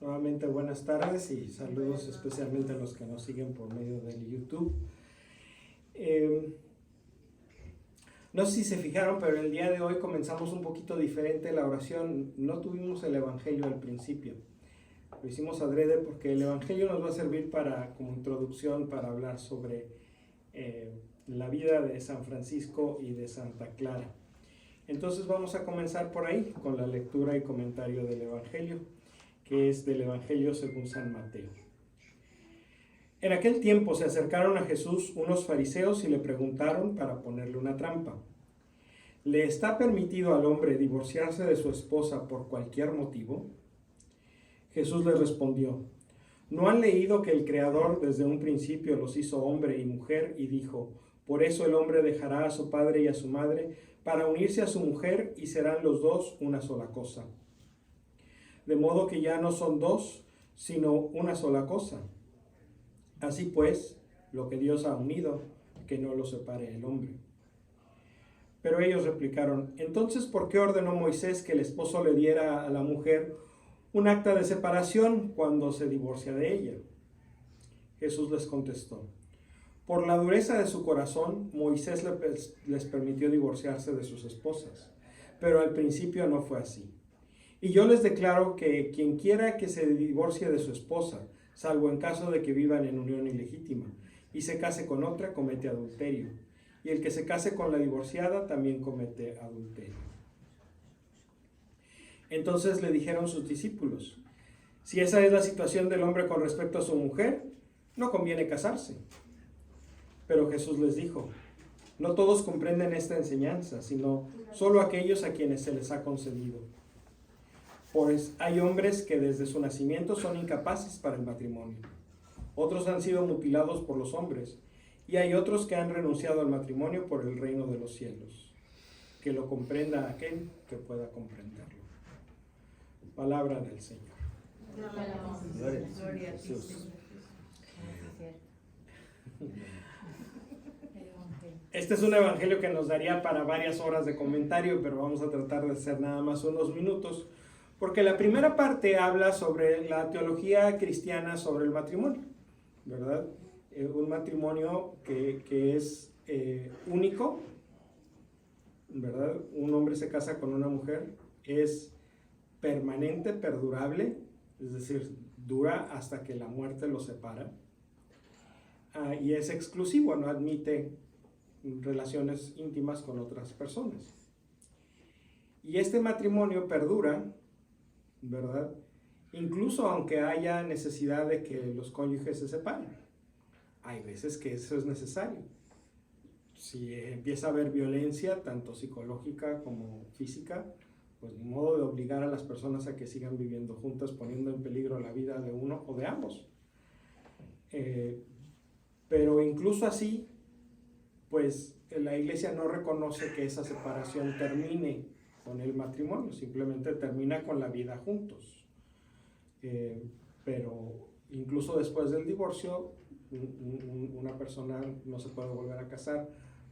Nuevamente buenas tardes y saludos especialmente a los que nos siguen por medio del YouTube. No sé si se fijaron, pero el día de hoy comenzamos un poquito diferente la oración. No tuvimos el Evangelio al principio. Lo hicimos adrede porque el Evangelio nos va a servir como introducción para hablar sobre la vida de San Francisco y de Santa Clara. Entonces vamos a comenzar por ahí con la lectura y comentario del Evangelio, que es del Evangelio según San Mateo. En aquel tiempo se acercaron a Jesús unos fariseos y le preguntaron para ponerle una trampa: ¿le está permitido al hombre divorciarse de su esposa por cualquier motivo? Jesús les respondió: ¿no han leído que el Creador desde un principio los hizo hombre y mujer y dijo: por eso el hombre dejará a su padre y a su madre para unirse a su mujer y serán los dos una sola cosa? De modo que ya no son dos, sino una sola cosa. Así pues, lo que Dios ha unido, que no lo separe el hombre. Pero ellos replicaron: entonces, ¿por qué ordenó Moisés que el esposo le diera a la mujer un acta de separación cuando se divorcia de ella? Jesús les contestó: por la dureza de su corazón, Moisés les permitió divorciarse de sus esposas, pero al principio no fue así. Y yo les declaro que quien quiera que se divorcie de su esposa, salvo en caso de que vivan en unión ilegítima, y se case con otra, comete adulterio. Y el que se case con la divorciada también comete adulterio. Entonces le dijeron sus discípulos: si esa es la situación del hombre con respecto a su mujer, no conviene casarse. Pero Jesús les dijo: no todos comprenden esta enseñanza, sino solo aquellos a quienes se les ha concedido. Pues hay hombres que desde su nacimiento son incapaces para el matrimonio. Otros han sido mutilados por los hombres, y hay otros que han renunciado al matrimonio por el reino de los cielos. Que lo comprenda aquel que pueda comprenderlo. Palabra del Señor. Gloria a Jesús. Este es un evangelio que nos daría para varias horas de comentario, pero vamos a tratar de hacer nada más unos minutos, porque la primera parte habla sobre la teología cristiana sobre el matrimonio, ¿verdad? Un matrimonio que es único, ¿verdad? Un hombre se casa con una mujer, es permanente, perdurable, es decir, dura hasta que la muerte los separa, y es exclusivo, no admite relaciones íntimas con otras personas. Y este matrimonio perdura, ¿verdad? Incluso aunque haya necesidad de que los cónyuges se separen. Hay veces que eso es necesario. Si empieza a haber violencia, tanto psicológica como física, pues ni modo de obligar a las personas a que sigan viviendo juntas, poniendo en peligro la vida de uno o de ambos. Pero incluso así, pues la Iglesia no reconoce que esa separación termine con el matrimonio, simplemente termina con la vida juntos. Pero incluso después del divorcio, una persona no se puede volver a casar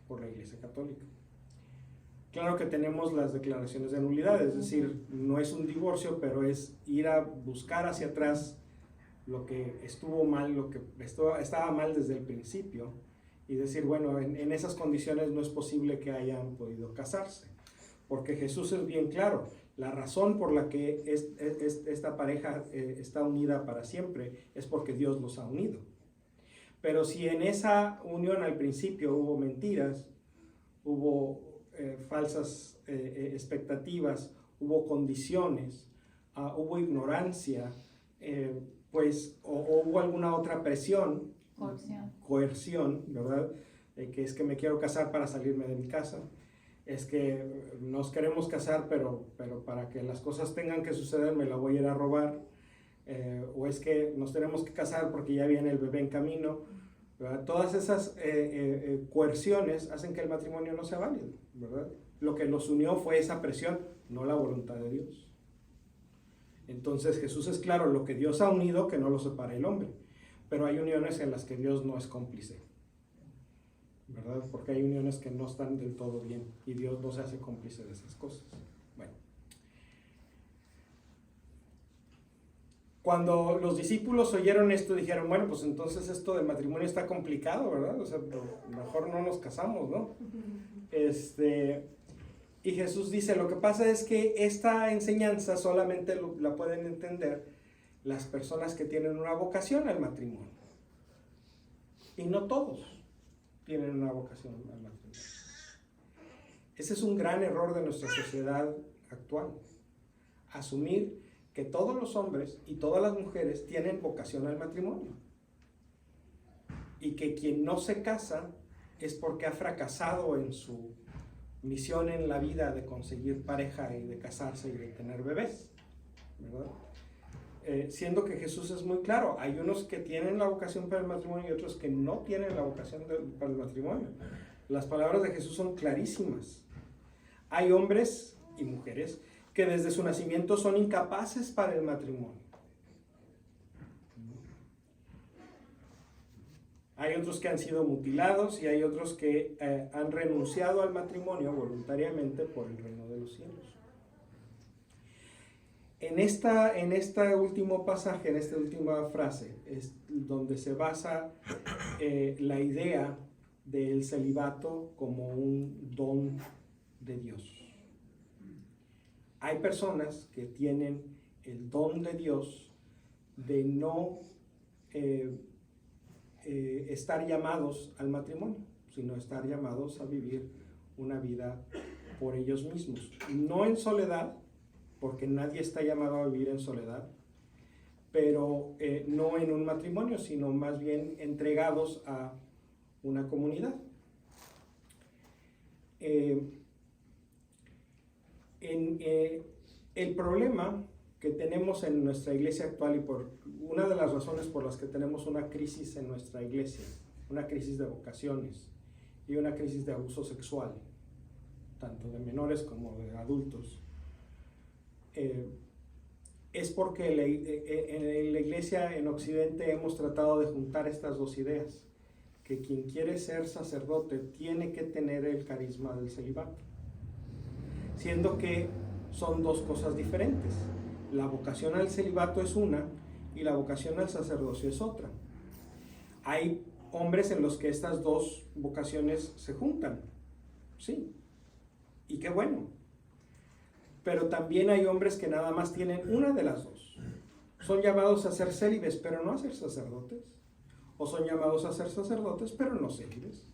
por la Iglesia Católica. Claro que tenemos las declaraciones de nulidad, es decir, no es un divorcio, pero es ir a buscar hacia atrás lo que estuvo mal, lo que estaba mal desde el principio, y decir, bueno, en esas condiciones no es posible que hayan podido casarse, porque Jesús es bien claro: la razón por la que esta pareja está unida para siempre es porque Dios los ha unido. Pero si en esa unión al principio hubo mentiras, hubo falsas expectativas, hubo condiciones, hubo ignorancia, pues, o hubo alguna otra presión, coerción, ¿verdad? Que es que me quiero casar para salirme de mi casa, es que nos queremos casar, pero para que las cosas tengan que suceder me la voy a ir a robar, o es que nos tenemos que casar porque ya viene el bebé en camino, ¿verdad? Todas esas coerciones hacen que el matrimonio no sea válido, ¿verdad? Lo que los unió fue esa presión, no la voluntad de Dios. Entonces Jesús es claro: lo que Dios ha unido, que no lo separe el hombre. Pero hay uniones en las que Dios no es cómplice, ¿verdad? Porque hay uniones que no están del todo bien y Dios no se hace cómplice de esas cosas. Bueno, Cuando los discípulos oyeron esto, dijeron, bueno, pues entonces esto del matrimonio está complicado, ¿verdad? O sea, mejor no nos casamos, ¿no? Y Jesús dice, lo que pasa es que esta enseñanza solamente la pueden entender las personas que tienen una vocación al matrimonio. Y no todos tienen una vocación al matrimonio. Ese es un gran error de nuestra sociedad actual. Asumir que todos los hombres y todas las mujeres tienen vocación al matrimonio. Y que quien no se casa es porque ha fracasado en su misión en la vida de conseguir pareja y de casarse y de tener bebés, ¿verdad? Siendo que Jesús es muy claro, hay unos que tienen la vocación para el matrimonio y otros que no tienen la vocación para el matrimonio. Las palabras de Jesús son clarísimas. Hay hombres y mujeres que desde su nacimiento son incapaces para el matrimonio. Hay otros que han sido mutilados y hay otros que han renunciado al matrimonio voluntariamente por el reino de los cielos. En este último pasaje, en esta última frase, es donde se basa la idea del celibato como un don de Dios. Hay personas que tienen el don de Dios de no estar llamados al matrimonio, sino estar llamados a vivir una vida por ellos mismos. No en soledad, porque nadie está llamado a vivir en soledad, pero no en un matrimonio, sino más bien entregados a una comunidad. El problema que tenemos en nuestra iglesia actual y por una de las razones por las que tenemos una crisis en nuestra iglesia, una crisis de vocaciones y una crisis de abuso sexual, tanto de menores como de adultos, es porque en la iglesia en Occidente hemos tratado de juntar estas dos ideas, que quien quiere ser sacerdote tiene que tener el carisma del celibato, siendo que son dos cosas diferentes. La vocación al celibato es una y la vocación al sacerdocio es otra. Hay hombres en los que estas dos vocaciones se juntan, sí, y qué bueno. Pero también hay hombres que nada más tienen una de las dos. Son llamados a ser célibes, pero no a ser sacerdotes. O son llamados a ser sacerdotes, pero no célibes.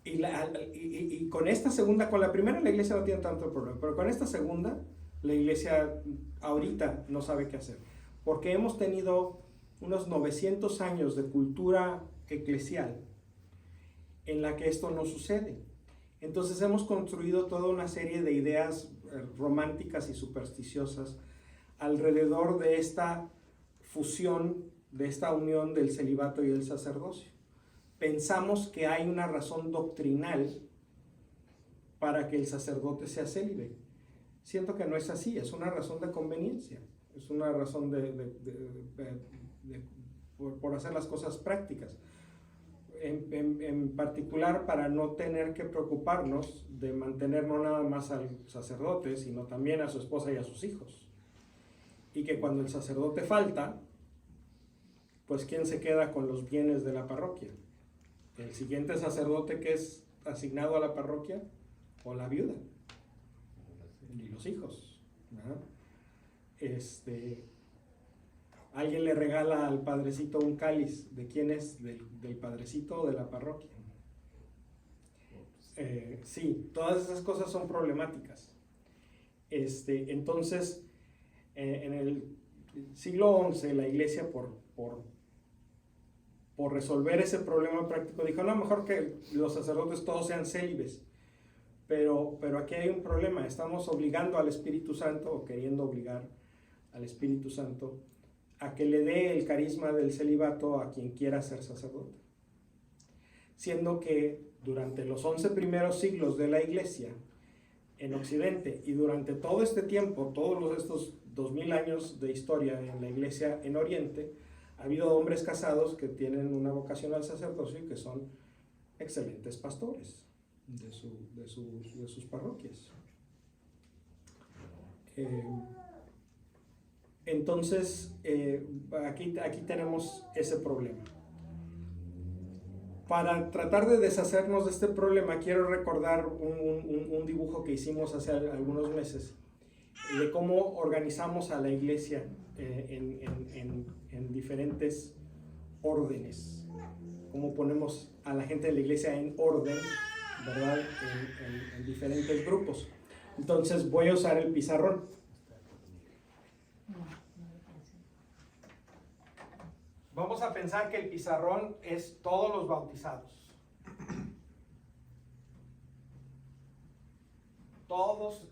Y con esta segunda, con la primera la iglesia no tiene tanto problema, pero con esta segunda, la iglesia ahorita no sabe qué hacer. Porque hemos tenido unos 900 años de cultura eclesial en la que esto no sucede. Entonces hemos construido toda una serie de ideas románticas y supersticiosas alrededor de esta fusión, de esta unión del celibato y el sacerdocio. Pensamos que hay una razón doctrinal para que el sacerdote sea célibe. Siento que no es así, es una razón de conveniencia, es una razón por hacer las cosas prácticas. En particular para no tener que preocuparnos de mantener no nada más al sacerdote, sino también a su esposa y a sus hijos. Y que cuando el sacerdote falta, pues ¿quién se queda con los bienes de la parroquia? ¿El siguiente sacerdote que es asignado a la parroquia o la viuda? Y los hijos, ¿verdad? Alguien le regala al padrecito un cáliz. ¿De quién es? ¿Del padrecito o de la parroquia? Sí, todas esas cosas son problemáticas. Entonces, en el siglo XI, la iglesia, por resolver ese problema práctico, dijo, no, mejor que los sacerdotes todos sean célibes. Pero aquí hay un problema. Estamos obligando al Espíritu Santo, o queriendo obligar al Espíritu Santo, a que le dé el carisma del celibato a quien quiera ser sacerdote. Siendo que durante los 11 primeros siglos de la iglesia en Occidente y durante todo este tiempo, todos estos 2000 años de historia en la iglesia en Oriente, ha habido hombres casados que tienen una vocación al sacerdocio y que son excelentes pastores de sus parroquias. Entonces, aquí tenemos ese problema. Para tratar de deshacernos de este problema, quiero recordar un dibujo que hicimos hace algunos meses de cómo organizamos a la iglesia en diferentes órdenes, cómo ponemos a la gente de la iglesia en orden, ¿verdad? En diferentes grupos. Entonces voy a usar el pizarrón. Vamos a pensar que el pizarrón es todos los bautizados. Todos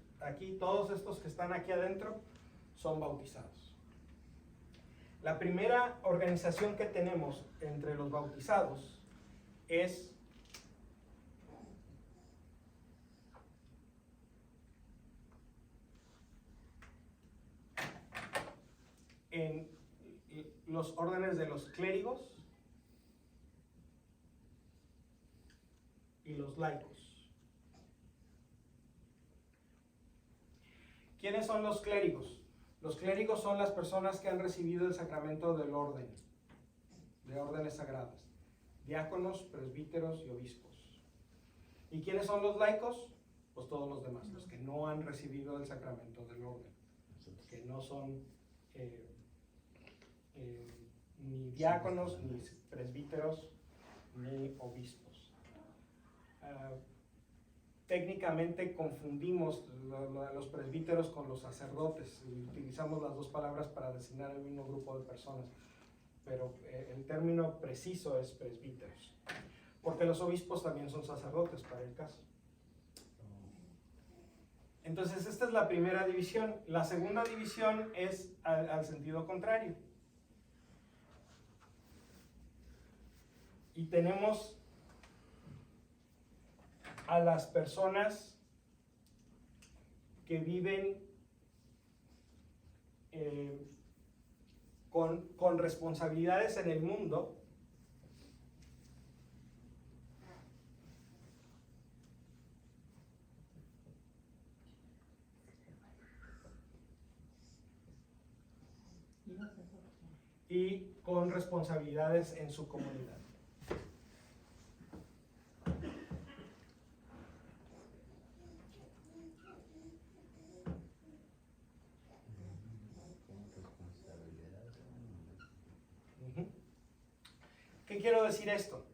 estos que están aquí adentro son bautizados. La primera organización que tenemos entre los bautizados es en los órdenes de los clérigos y los laicos. ¿Quiénes son los clérigos? Los clérigos son las personas que han recibido el sacramento del orden, de órdenes sagradas, diáconos, presbíteros y obispos. ¿Y quiénes son los laicos? Pues todos los demás, los que no han recibido el sacramento del orden, que no son ni diáconos, ni presbíteros, ni obispos. Técnicamente confundimos los presbíteros con los sacerdotes y utilizamos las dos palabras para designar el mismo grupo de personas, pero el término preciso es presbíteros, porque los obispos también son sacerdotes para el caso. Entonces esta es la primera división. La segunda división es al sentido contrario. Y tenemos a las personas que viven con responsabilidades en el mundo, y con responsabilidades en su comunidad. ¿Qué quiero decir esto?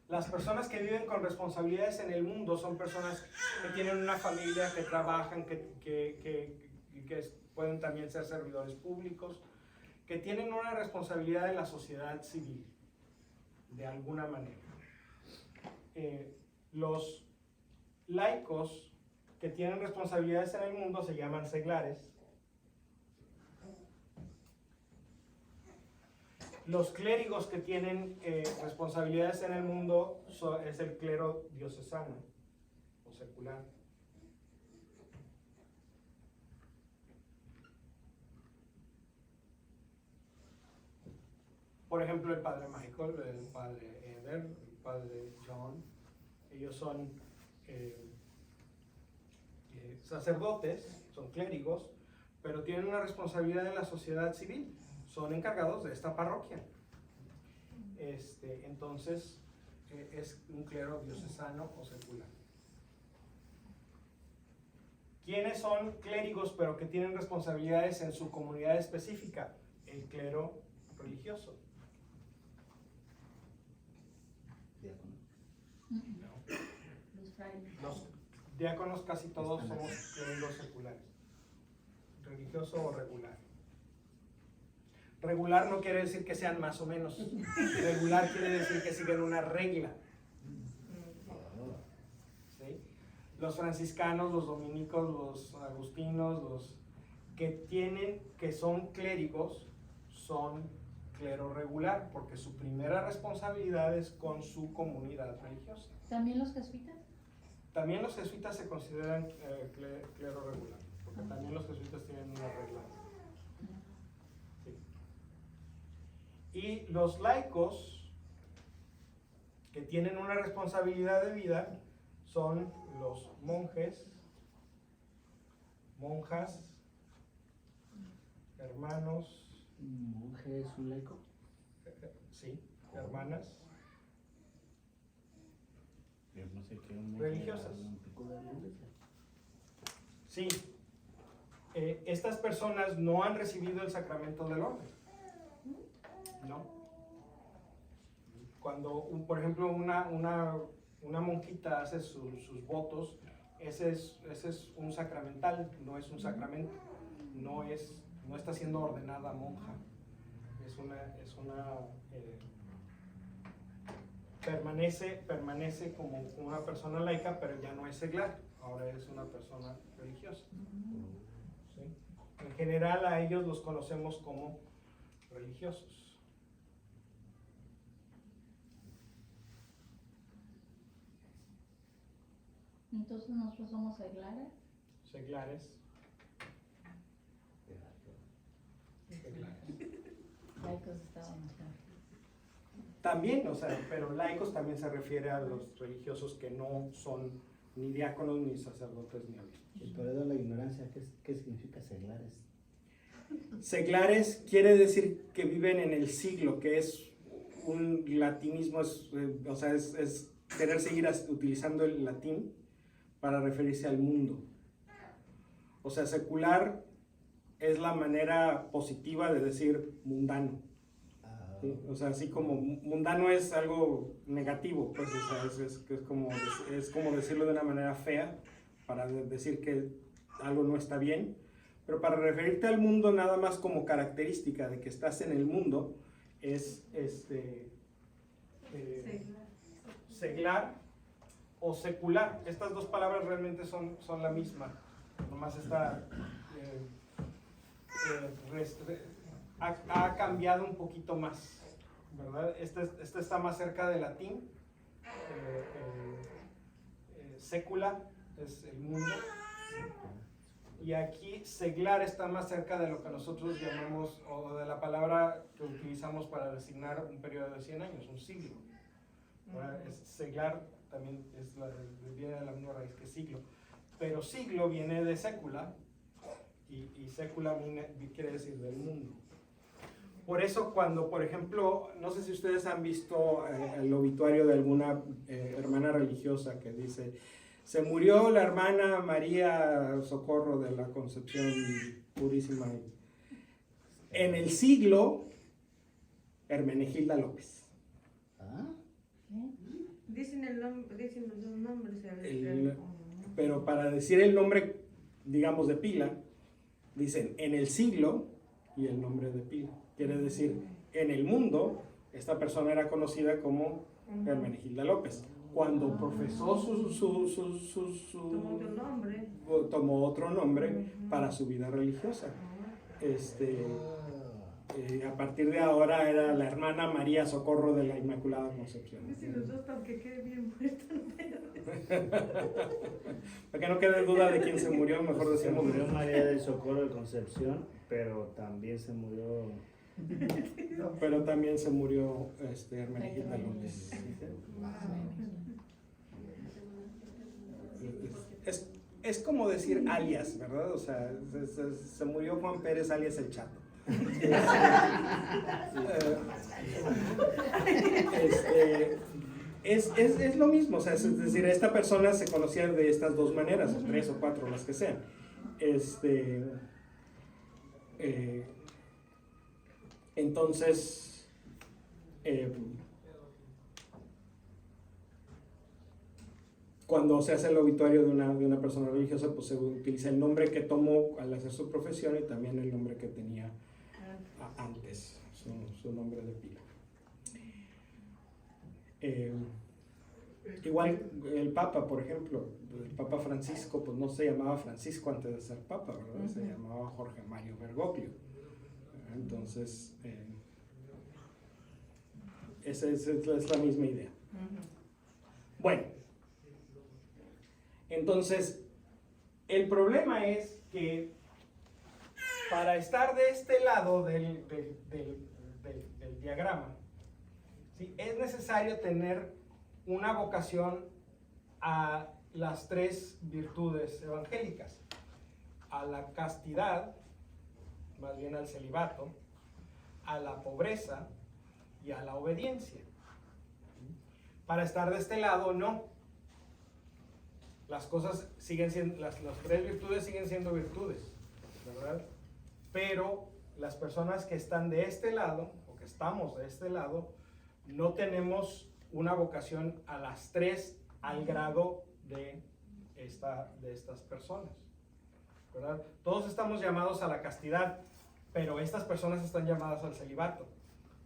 Las personas que viven con responsabilidades en el mundo son personas que tienen una familia, que trabajan, que pueden también ser servidores públicos, que tienen una responsabilidad en la sociedad civil, de alguna manera. Los laicos que tienen responsabilidades en el mundo se llaman seglares. Los clérigos que tienen responsabilidades en el mundo es el clero diocesano o secular. Por ejemplo, el padre Michael, el padre Eder, el padre John, ellos son sacerdotes, son clérigos, pero tienen una responsabilidad en la sociedad civil. Son encargados de esta parroquia. Entonces, es un clero diocesano o secular. ¿Quiénes son clérigos pero que tienen responsabilidades en su comunidad específica? El clero religioso. No. Los diáconos casi todos somos clérigos seculares. Religioso o regular. Regular no quiere decir que sean más o menos. Regular quiere decir que siguen una regla. ¿Sí? Los franciscanos, los dominicos, los agustinos, los que son clérigos, son clero regular, porque su primera responsabilidad es con su comunidad religiosa. ¿También los jesuitas? También los jesuitas se consideran clero regular, porque también los jesuitas tienen una regla. Y los laicos, que tienen una responsabilidad de vida, son los monjes, monjas hermanos. ¿Monje es un laico? Sí, hermanas. Yo no sé qué un monje Religiosas. era un pico de la iglesia. Sí. Estas personas no han recibido el sacramento del orden. ¿No? Cuando, por ejemplo, una monjita hace sus votos, ese es un sacramental, no es un sacramento. No está siendo ordenada monja. Permanece como una persona laica, pero ya no es seglar, ahora es una persona religiosa. ¿Sí? En general a ellos los conocemos como religiosos. Entonces nosotros somos seglares. Seglares. Laicos estaban acá. También, o sea, pero laicos también se refiere a los religiosos que no son ni diáconos, ni sacerdotes, ni obispos. Y perdón la ignorancia, ¿qué significa seglares? Seglares quiere decir que viven en el siglo, que es un latinismo, o sea, es querer seguir utilizando el latín para referirse al mundo. O sea, secular es la manera positiva de decir mundano. ¿Sí? O sea, así como mundano es algo negativo, pues o sea, es como decirlo de una manera fea para decir que algo no está bien, pero para referirte al mundo nada más como característica de que estás en el mundo es seglar o secular. Estas dos palabras realmente son la misma, nomás está ha cambiado un poquito más, ¿verdad? Este está más cerca del latín. Sécula es el mundo, y aquí seglar está más cerca de lo que nosotros llamamos, o de la palabra que utilizamos para designar un periodo de 100 años, un siglo. Seglar también viene de la misma raíz que siglo, pero siglo viene de sécula, y sécula quiere decir del mundo. Por eso cuando, por ejemplo, no sé si ustedes han visto el obituario de alguna hermana religiosa que dice: se murió la hermana María Socorro de la Concepción Purísima. En el siglo, Hermenegilda López. ¿Ah? Dicen los nombres. Pero para decir el nombre, digamos, de pila, dicen en el siglo y el nombre de pila. Quiere decir, en el mundo, esta persona era conocida como Hermenegilda López. Cuando profesó tomó otro nombre para su vida religiosa. A partir de ahora era la hermana María Socorro de la Inmaculada Concepción. Dicen los dos para que quede bien muerto. Para que no quede duda de quién se murió, mejor Se decimos. murió María del Socorro de Concepción, pero también se murió... Pero también se murió Hermenegilda López. Es como decir alias, ¿verdad? O sea, se murió Juan Pérez alias el Chato. Es lo mismo, o sea, es decir, esta persona se conocía de estas dos maneras, o 3 o 4, las que sean. Entonces, cuando se hace el obituario de una persona religiosa, pues se utiliza el nombre que tomó al hacer su profesión y también el nombre que tenía antes, su nombre de pila. Igual el Papa, por ejemplo, el Papa Francisco, pues no se llamaba Francisco antes de ser Papa, ¿verdad? Se llamaba Jorge Mario Bergoglio. Entonces, esa es la misma idea. Bueno, entonces, el problema es que para estar de este lado del diagrama, ¿sí?, es necesario tener una vocación a las 3 virtudes evangélicas: a la castidad, más bien al celibato, a la pobreza y a la obediencia. Para estar de este lado, no. Las cosas siguen siendo, las tres virtudes siguen siendo virtudes, ¿verdad? Pero las personas que están de este lado, o que estamos de este lado, no tenemos una vocación a las tres al grado de estas personas, ¿verdad? Todos estamos llamados a la castidad, pero estas personas están llamadas al celibato.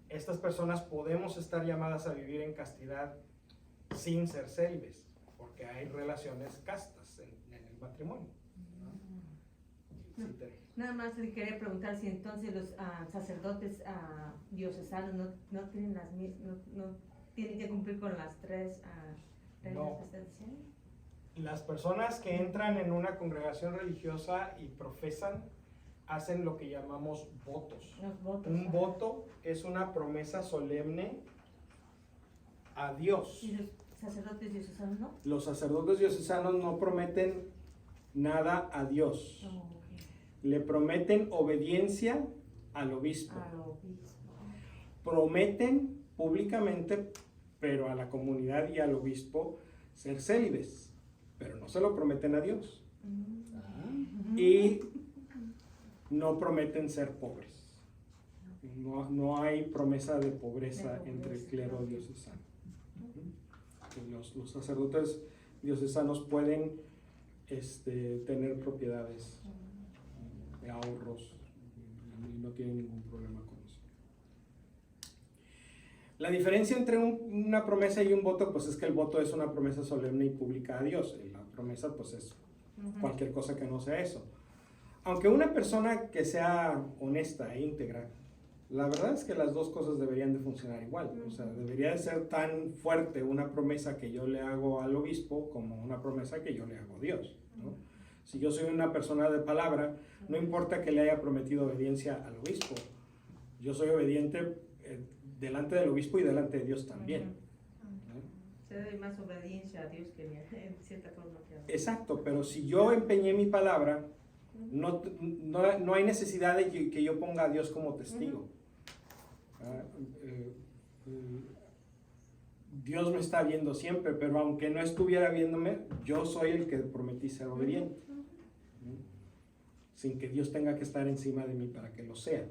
Estas personas podemos estar llamadas a vivir en castidad sin ser célibes, porque hay relaciones castas en el matrimonio. Sí, Nada más le quería preguntar si entonces los sacerdotes diocesanos no tienen no tienen que cumplir con las tres reglas No. que está diciendo. Las personas que entran en una congregación religiosa y profesan hacen lo que llamamos votos. Los votos. Un voto es una promesa solemne a Dios. ¿Y los sacerdotes diocesanos no? Los sacerdotes diocesanos no prometen nada a Dios. No, ok. Le prometen obediencia al obispo. Al obispo. Prometen públicamente, pero a la comunidad y al obispo, ser célibes, pero no se lo prometen a Dios. Y no prometen ser pobres. No hay promesa de pobreza entre el clero diocesano. Los sacerdotes diocesanos pueden tener propiedades de ahorros y no tienen ningún problema con eso. La diferencia entre una promesa y un voto, pues es que el voto es una promesa solemne y pública a Dios. Y la promesa, pues es cualquier cosa que no sea eso. Aunque una persona que sea honesta e íntegra, la verdad es que las dos cosas deberían de funcionar igual. O sea, debería de ser tan fuerte una promesa que yo le hago al obispo como una promesa que yo le hago a Dios, ¿no? Si yo soy una persona de palabra, no importa que le haya prometido obediencia al obispo, yo soy obediente delante del obispo y delante de Dios también. ¿No? Se debe más obediencia a Dios que en cierta forma que a Dios. Exacto, pero si yo empeñé mi palabra, no hay necesidad de que yo ponga a Dios como testigo. Dios me está viendo siempre, pero aunque no estuviera viéndome, yo soy el que prometí ser obediente, ¿no? Sin que Dios tenga que estar encima de mí para que lo sea.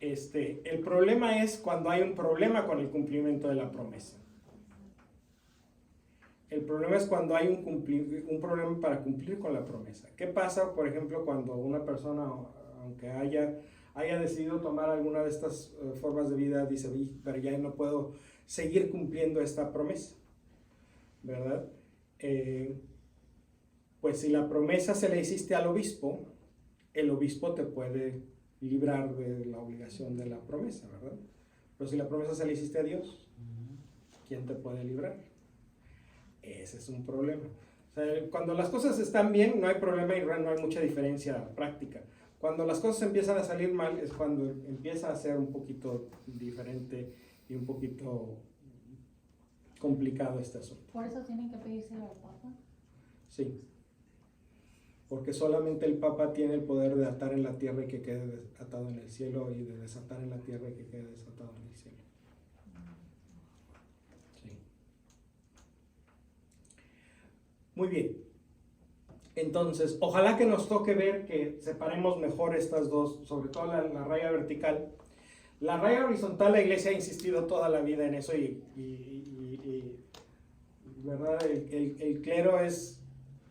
El problema es cuando hay un problema con el cumplimiento de la promesa. El problema es cuando hay un problema para cumplir con la promesa. ¿Qué pasa, por ejemplo, cuando una persona, aunque haya decidido tomar alguna de estas formas de vida, dice, pero ya no puedo seguir cumpliendo esta promesa, ¿verdad? Pues si la promesa se le hiciste al obispo, el obispo te puede librar de la obligación de la promesa, ¿verdad? Pero si la promesa se le hiciste a Dios, ¿quién te puede librar? Ese es un problema. O sea, cuando las cosas están bien, no hay problema y no hay mucha diferencia práctica. Cuando las cosas empiezan a salir mal es cuando empieza a ser un poquito diferente y un poquito complicado este asunto. Por eso tienen que pedírselo al Papa. Sí. Porque solamente el Papa tiene el poder de atar en la tierra y que quede atado en el cielo, y de desatar en la tierra y que quede desatado en el cielo. Sí. Muy bien. Entonces, ojalá que nos toque ver que separemos mejor estas dos, sobre todo la raya vertical. La raya horizontal, la Iglesia ha insistido toda la vida en eso y ¿verdad? El clero es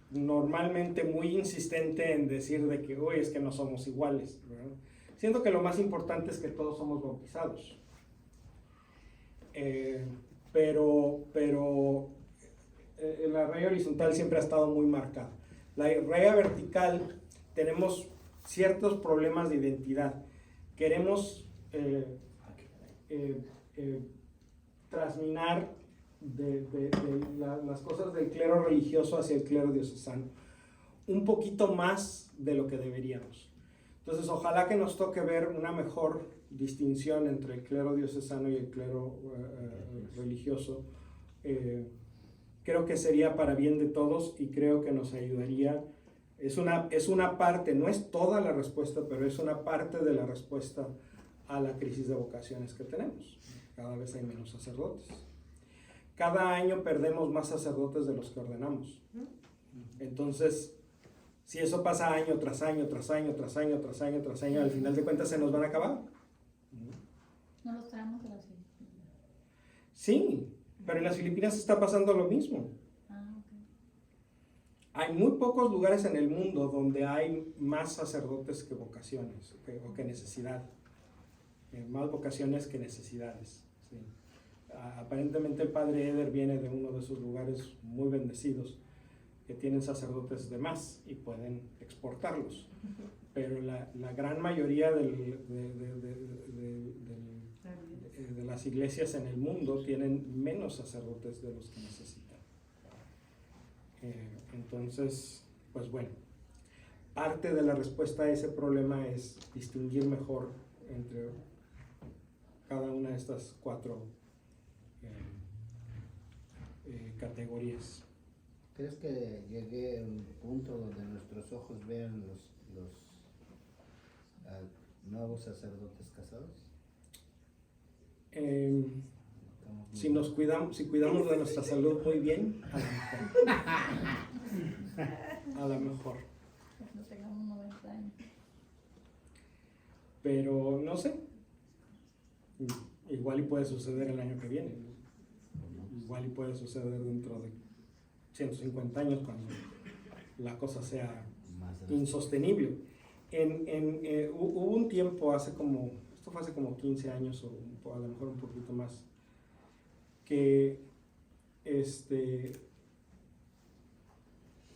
normalmente muy insistente en decir de que hoy es que no somos iguales, ¿verdad? Siento que lo más importante es que todos somos bautizados. Pero la raya horizontal siempre ha estado muy marcada. La raya vertical tenemos ciertos problemas de identidad. Queremos trasminar las cosas del clero religioso hacia el clero diocesano un poquito más de lo que deberíamos. Entonces, ojalá que nos toque ver una mejor distinción entre el clero diocesano y el clero religioso. Creo que sería para bien de todos y creo que nos ayudaría Es una parte, no es toda la respuesta, pero es una parte de la respuesta a la crisis de vocaciones que tenemos. Cada vez hay menos sacerdotes. Cada año perdemos más sacerdotes de los que ordenamos. Entonces, si eso pasa año tras año, tras año, tras año, tras año, tras año, al final de cuentas se nos van a acabar. No los traemos de las Filipinas. Sí, pero en las Filipinas está pasando lo mismo. Ah, ok. Hay muy pocos lugares en el mundo donde hay más sacerdotes que vocaciones o que necesidad. Más vocaciones que necesidades. Sí. Aparentemente el padre Eder viene de uno de esos lugares muy bendecidos que tienen sacerdotes de más y pueden exportarlos. Pero la gran mayoría de las iglesias en el mundo tienen menos sacerdotes de los que necesitan. Entonces, pues bueno, parte de la respuesta a ese problema es distinguir mejor entre cada una de estas 4 categorías. ¿Crees que llegue un punto donde nuestros ojos vean los nuevos sacerdotes casados? Si cuidamos de nuestra salud muy bien, a lo mejor. Cuando tengamos 90 años. Pero no sé, igual y puede suceder el año que viene, igual y puede suceder dentro de 150 años cuando la cosa sea insostenible. Hubo un tiempo esto fue hace como 15 años o a lo mejor un poquito más, que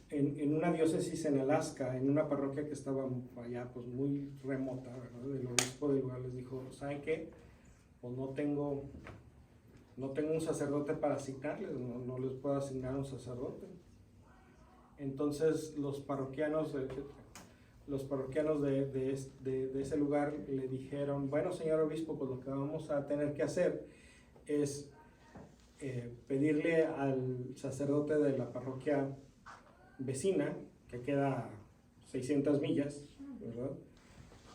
en una diócesis en Alaska, en una parroquia que estaba allá pues muy remota, ¿verdad? El obispo del lugar les dijo, ¿saben qué? Pues no tengo un sacerdote para asignarles, no les puedo asignar un sacerdote. Entonces los parroquianos de ese lugar le dijeron, bueno, señor obispo, pues lo que vamos a tener que hacer es pedirle al sacerdote de la parroquia vecina, que queda a 600 millas, ¿verdad?,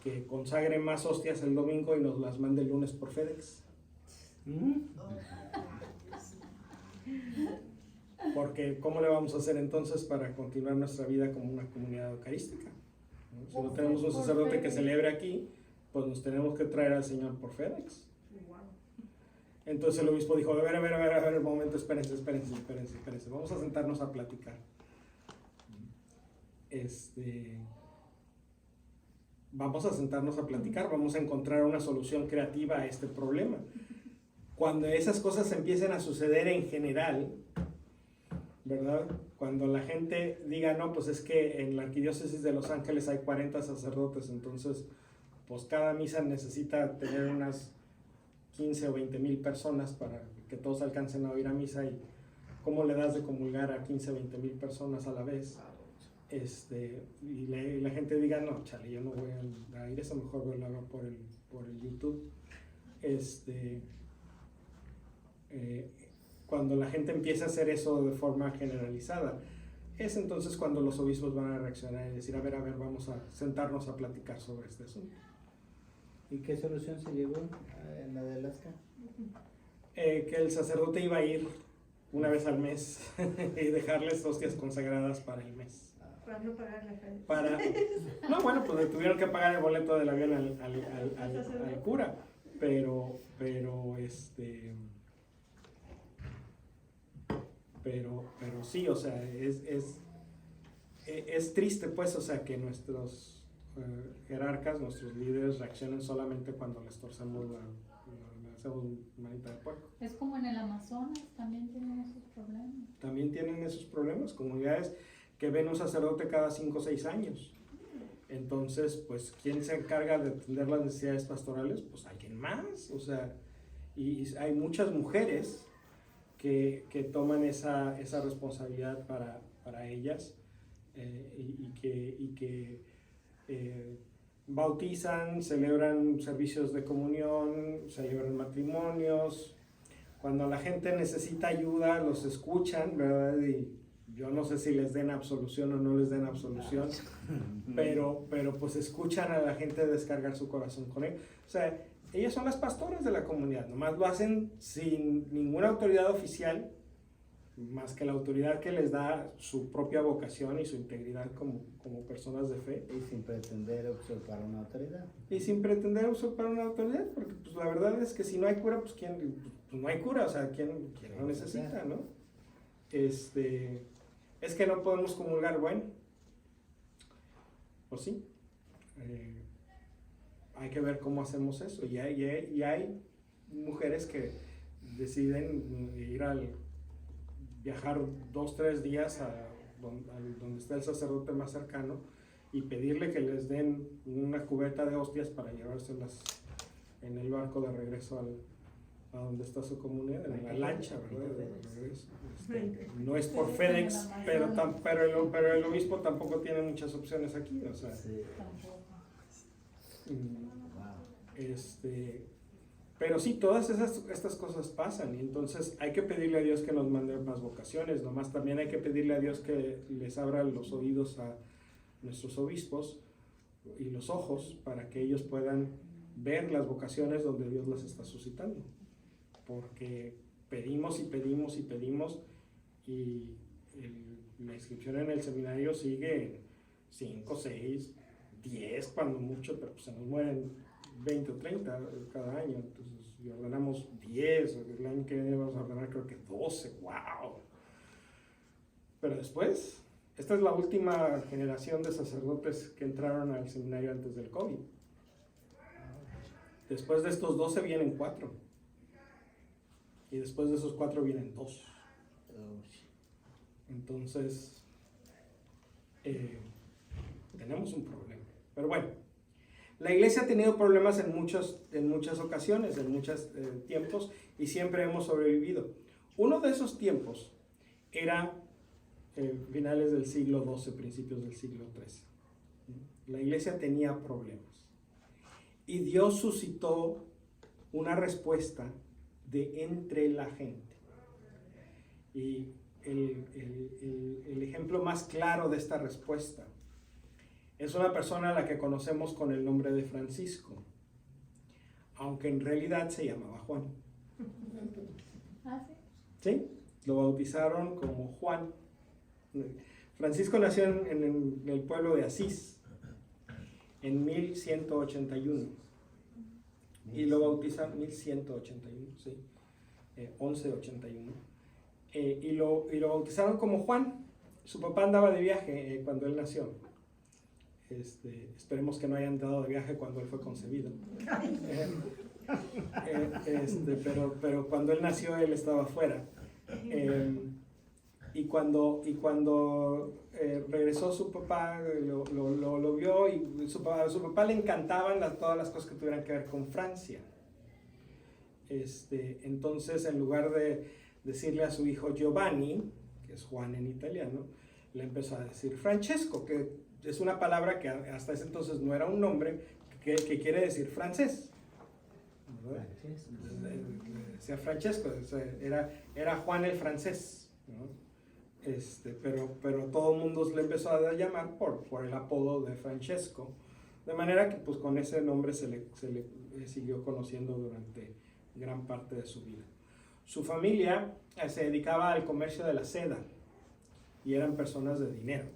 que consagre más hostias el domingo y nos las mande el lunes por FedEx. Porque ¿cómo le vamos a hacer entonces para continuar nuestra vida como una comunidad eucarística? ¿No? Si no tenemos un sacerdote que celebre aquí, pues nos tenemos que traer al Señor por FedEx. Entonces el obispo dijo, a ver, un momento, espérense, vamos a sentarnos a platicar. Vamos a sentarnos a platicar, vamos a encontrar una solución creativa a este problema. Cuando esas cosas empiecen a suceder en general, ¿verdad? Cuando la gente diga, no, pues es que en la arquidiócesis de Los Ángeles hay 40 sacerdotes, entonces, pues cada misa necesita tener unas 15 o 20 mil personas para que todos alcancen a oír a misa, y ¿cómo le das de comulgar a 15 o 20 mil personas a la vez? Y la gente diga, no, chale, yo no voy a ir, eso mejor lo hago por el YouTube. Cuando la gente empieza a hacer eso de forma generalizada, es entonces cuando los obispos van a reaccionar y decir, a ver, vamos a sentarnos a platicar sobre este asunto. ¿Y qué solución se llegó en la de Alaska? Que el sacerdote iba a ir una vez al mes y dejarles hostias consagradas para el mes. Para no pagar la FedEx. No, bueno, pues le tuvieron que pagar el boleto del avión al cura, pero sí, o sea, es triste, pues, o sea, que nuestros jerarcas, nuestros líderes reaccionen solamente cuando les torcemos le hacemos manita de puerco. Es como en el Amazonas, también tienen esos problemas. También tienen esos problemas, comunidades que ven un sacerdote cada 5 o 6 años. Entonces, pues, ¿quién se encarga de atender las necesidades pastorales? Pues alguien más, o sea, y hay muchas mujeres que toman esa responsabilidad para ellas, y que bautizan, celebran servicios de comunión, celebran matrimonios. Cuando la gente necesita ayuda, los escuchan, ¿verdad? Y yo no sé si les den absolución o no les den absolución, pero pues escuchan a la gente descargar su corazón con él. O sea, ellas son las pastoras de la comunidad, nomás lo hacen sin ninguna autoridad oficial, más que la autoridad que les da su propia vocación y su integridad como personas de fe. Y sin pretender usurpar una autoridad. Y sin pretender usurpar una autoridad, porque pues, la verdad es que si no hay cura, pues, pues no hay cura, o sea, ¿quién lo necesita, no? Es que no podemos comulgar, bueno, pues sí, hay que ver cómo hacemos eso. Y hay mujeres que deciden viajar 2-3 días a donde está el sacerdote más cercano y pedirle que les den una cubeta de hostias para llevárselas en el barco de regreso a donde está su comunidad, en la lancha, ¿verdad? De regreso. No es por FedEx, pero el obispo tampoco tiene muchas opciones aquí, o sea. Sí. Tampoco. Wow. Pero sí, todas estas cosas pasan y entonces hay que pedirle a Dios que nos mande más vocaciones, nomás también hay que pedirle a Dios que les abra los oídos a nuestros obispos y los ojos para que ellos puedan ver las vocaciones donde Dios las está suscitando, porque pedimos y pedimos y pedimos y la inscripción en el seminario sigue 5, 6, 10 cuando mucho, pero pues se nos mueren 20 o 30 cada año, entonces y ordenamos 10, el año que viene vamos a ordenar creo que 12, wow. Pero después, esta es la última generación de sacerdotes que entraron al seminario antes del COVID. Después de estos 12 vienen 4. Y después de esos 4 vienen 2. Entonces, tenemos un problema. Pero bueno, la iglesia ha tenido problemas en muchas ocasiones, en muchos tiempos, y siempre hemos sobrevivido. Uno de esos tiempos era finales del siglo XII, principios del siglo XIII. La iglesia tenía problemas. Y Dios suscitó una respuesta de entre la gente. Y el ejemplo más claro de esta respuesta es una persona a la que conocemos con el nombre de Francisco, aunque en realidad se llamaba Juan. ¿Ah, sí? ¿Sí? Lo bautizaron como Juan. Francisco nació en el pueblo de Asís en 1181 y lo bautizaron 1181, sí, 1181 y lo bautizaron como Juan. Su papá andaba de viaje cuando él nació. Esperemos que no haya andado de viaje cuando él fue concebido. Pero cuando él nació él estaba afuera. Y cuando regresó su papá lo vio y su papá le encantaban todas las cosas que tuvieran que ver con Francia. Entonces en lugar de decirle a su hijo Giovanni, que es Juan en italiano, le empezó a decir Francesco, que es una palabra que hasta ese entonces no era un nombre, que quiere decir francés. Decía Francesco, era Juan el francés, ¿no? Pero todo el mundo le empezó a llamar por el apodo de Francesco, de manera que pues con ese nombre se le siguió conociendo durante gran parte de su vida. Su familia se dedicaba al comercio de la seda y eran personas de dinero.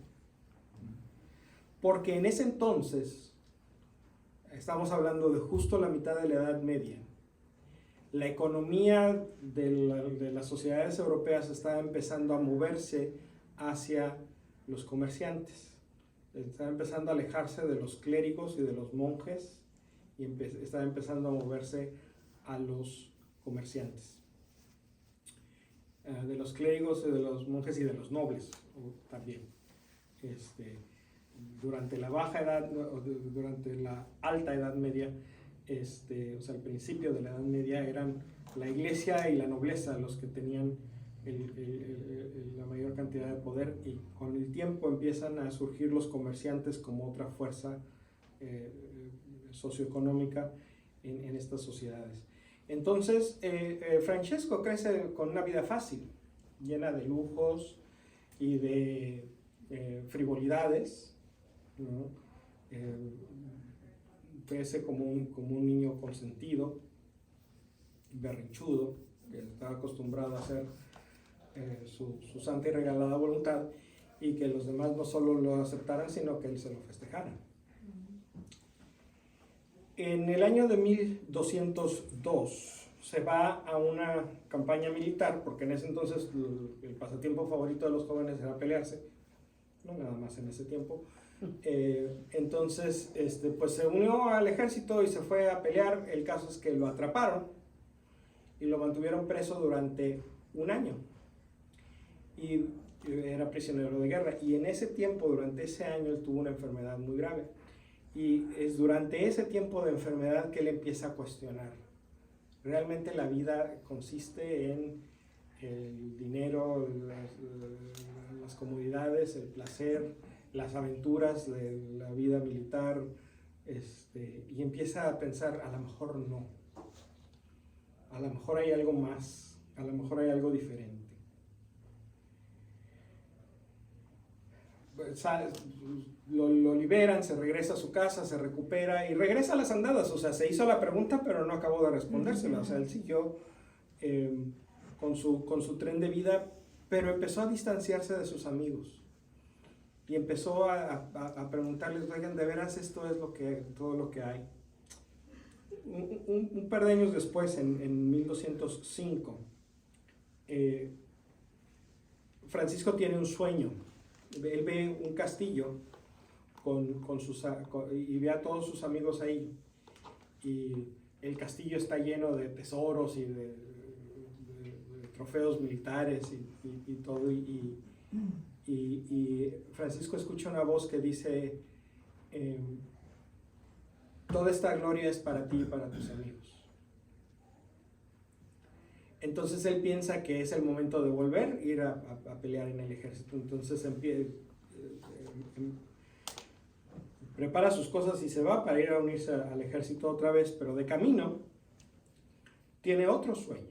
Porque en ese entonces, estamos hablando de justo la mitad de la Edad Media, la economía de las sociedades europeas estaba empezando a moverse hacia los comerciantes. Estaba empezando a alejarse de los clérigos y de los monjes y estaba empezando a moverse a los comerciantes. De los clérigos y de los monjes y de los nobles también. Durante la baja edad, durante la alta Edad Media, o sea, al principio de la Edad Media eran la iglesia y la nobleza los que tenían la mayor cantidad de poder, y con el tiempo empiezan a surgir los comerciantes como otra fuerza socioeconómica en estas sociedades. Entonces, Francesco crece con una vida fácil, llena de lujos, y de frivolidades, ¿no? Crece como un niño consentido, berrinchudo, que estaba acostumbrado a hacer su santa y regalada voluntad, y que los demás no solo lo aceptaran, sino que él se lo festejara. En el año de 1202 se va a una campaña militar, porque en ese entonces el pasatiempo favorito de los jóvenes era pelearse, no nada más en ese tiempo. Entonces pues se unió al ejército y se fue a pelear. El caso es que lo atraparon y lo mantuvieron preso durante un año, y era prisionero de guerra, y en ese tiempo, durante ese año, él tuvo una enfermedad muy grave, y es durante ese tiempo de enfermedad que él empieza a cuestionar. Realmente la vida consiste en el dinero, las comodidades, el placer, las aventuras de la vida militar, y empieza a pensar, a lo mejor no, a lo mejor hay algo más, a lo mejor hay algo diferente. Lo liberan, se regresa a su casa, se recupera y regresa a las andadas. O sea, se hizo la pregunta, pero no acabó de respondérsela. O sea, él siguió con su tren de vida, pero empezó a distanciarse de sus amigos y empezó a preguntarles, oigan, ¿de veras esto es todo lo que hay? Un par de años después, en 1205, Francisco tiene un sueño. Él ve un castillo y ve a todos sus amigos ahí, y el castillo está lleno de tesoros y de trofeos militares y todo, y Francisco escucha una voz que dice, toda esta gloria es para ti y para tus amigos. Entonces él piensa que es el momento de volver a ir a pelear en el ejército. Entonces prepara sus cosas y se va para ir a unirse al ejército otra vez, pero de camino tiene otro sueño.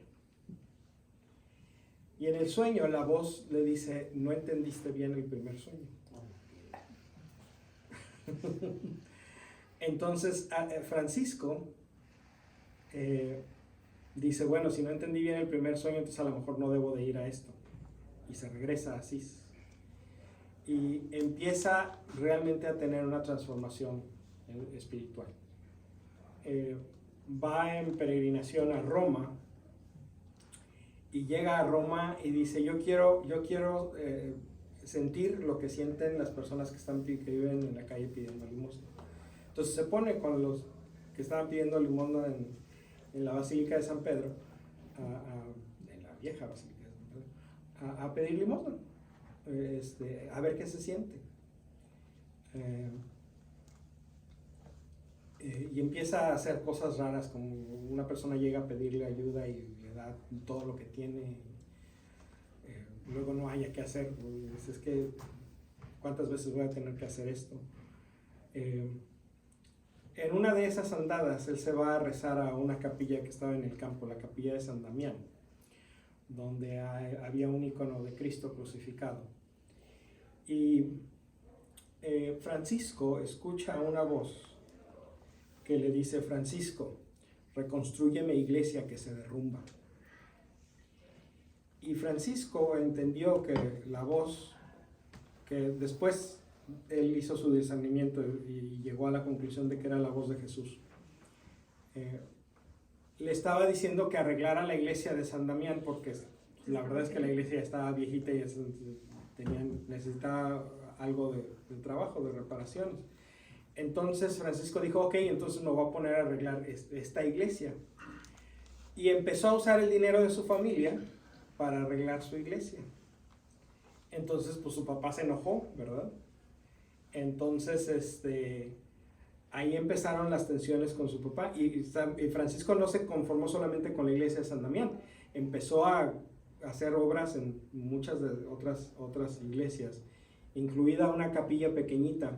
Y en el sueño la voz le dice, no entendiste bien el primer sueño. Entonces Francisco dice, bueno, si no entendí bien el primer sueño, entonces a lo mejor no debo de ir a esto. Y se regresa a Asís. Y empieza realmente a tener una transformación espiritual. Va en peregrinación a Roma, y llega a Roma y dice, yo quiero sentir lo que sienten las personas que viven en la calle pidiendo limosna. Entonces se pone con los que estaban pidiendo limosna en la Basílica de San Pedro, en la vieja Basílica de San Pedro, a pedir limosna, a ver qué se siente. Y empieza a hacer cosas raras, como una persona llega a pedirle ayuda y le da todo lo que tiene. Luego no haya qué hacer, es que ¿cuántas veces voy a tener que hacer esto? En una de esas andadas, él se va a rezar a una capilla que estaba en el campo, la capilla de San Damián, donde había un icono de Cristo crucificado. Y Francisco escucha una voz que le dice, Francisco, reconstrúyeme iglesia que se derrumba. Y Francisco entendió que la voz, que después él hizo su discernimiento y llegó a la conclusión de que era la voz de Jesús, le estaba diciendo que arreglara la iglesia de San Damián, porque la verdad es que la iglesia ya estaba viejita y necesitaba algo de trabajo, de reparaciones. Entonces Francisco dijo, ok, entonces me voy a poner a arreglar esta iglesia. Y empezó a usar el dinero de su familia para arreglar su iglesia. Entonces, pues su papá se enojó, ¿verdad? Entonces, ahí empezaron las tensiones con su papá. Y Francisco no se conformó solamente con la iglesia de San Damián. Empezó a hacer obras en muchas de otras iglesias, incluida una capilla pequeñita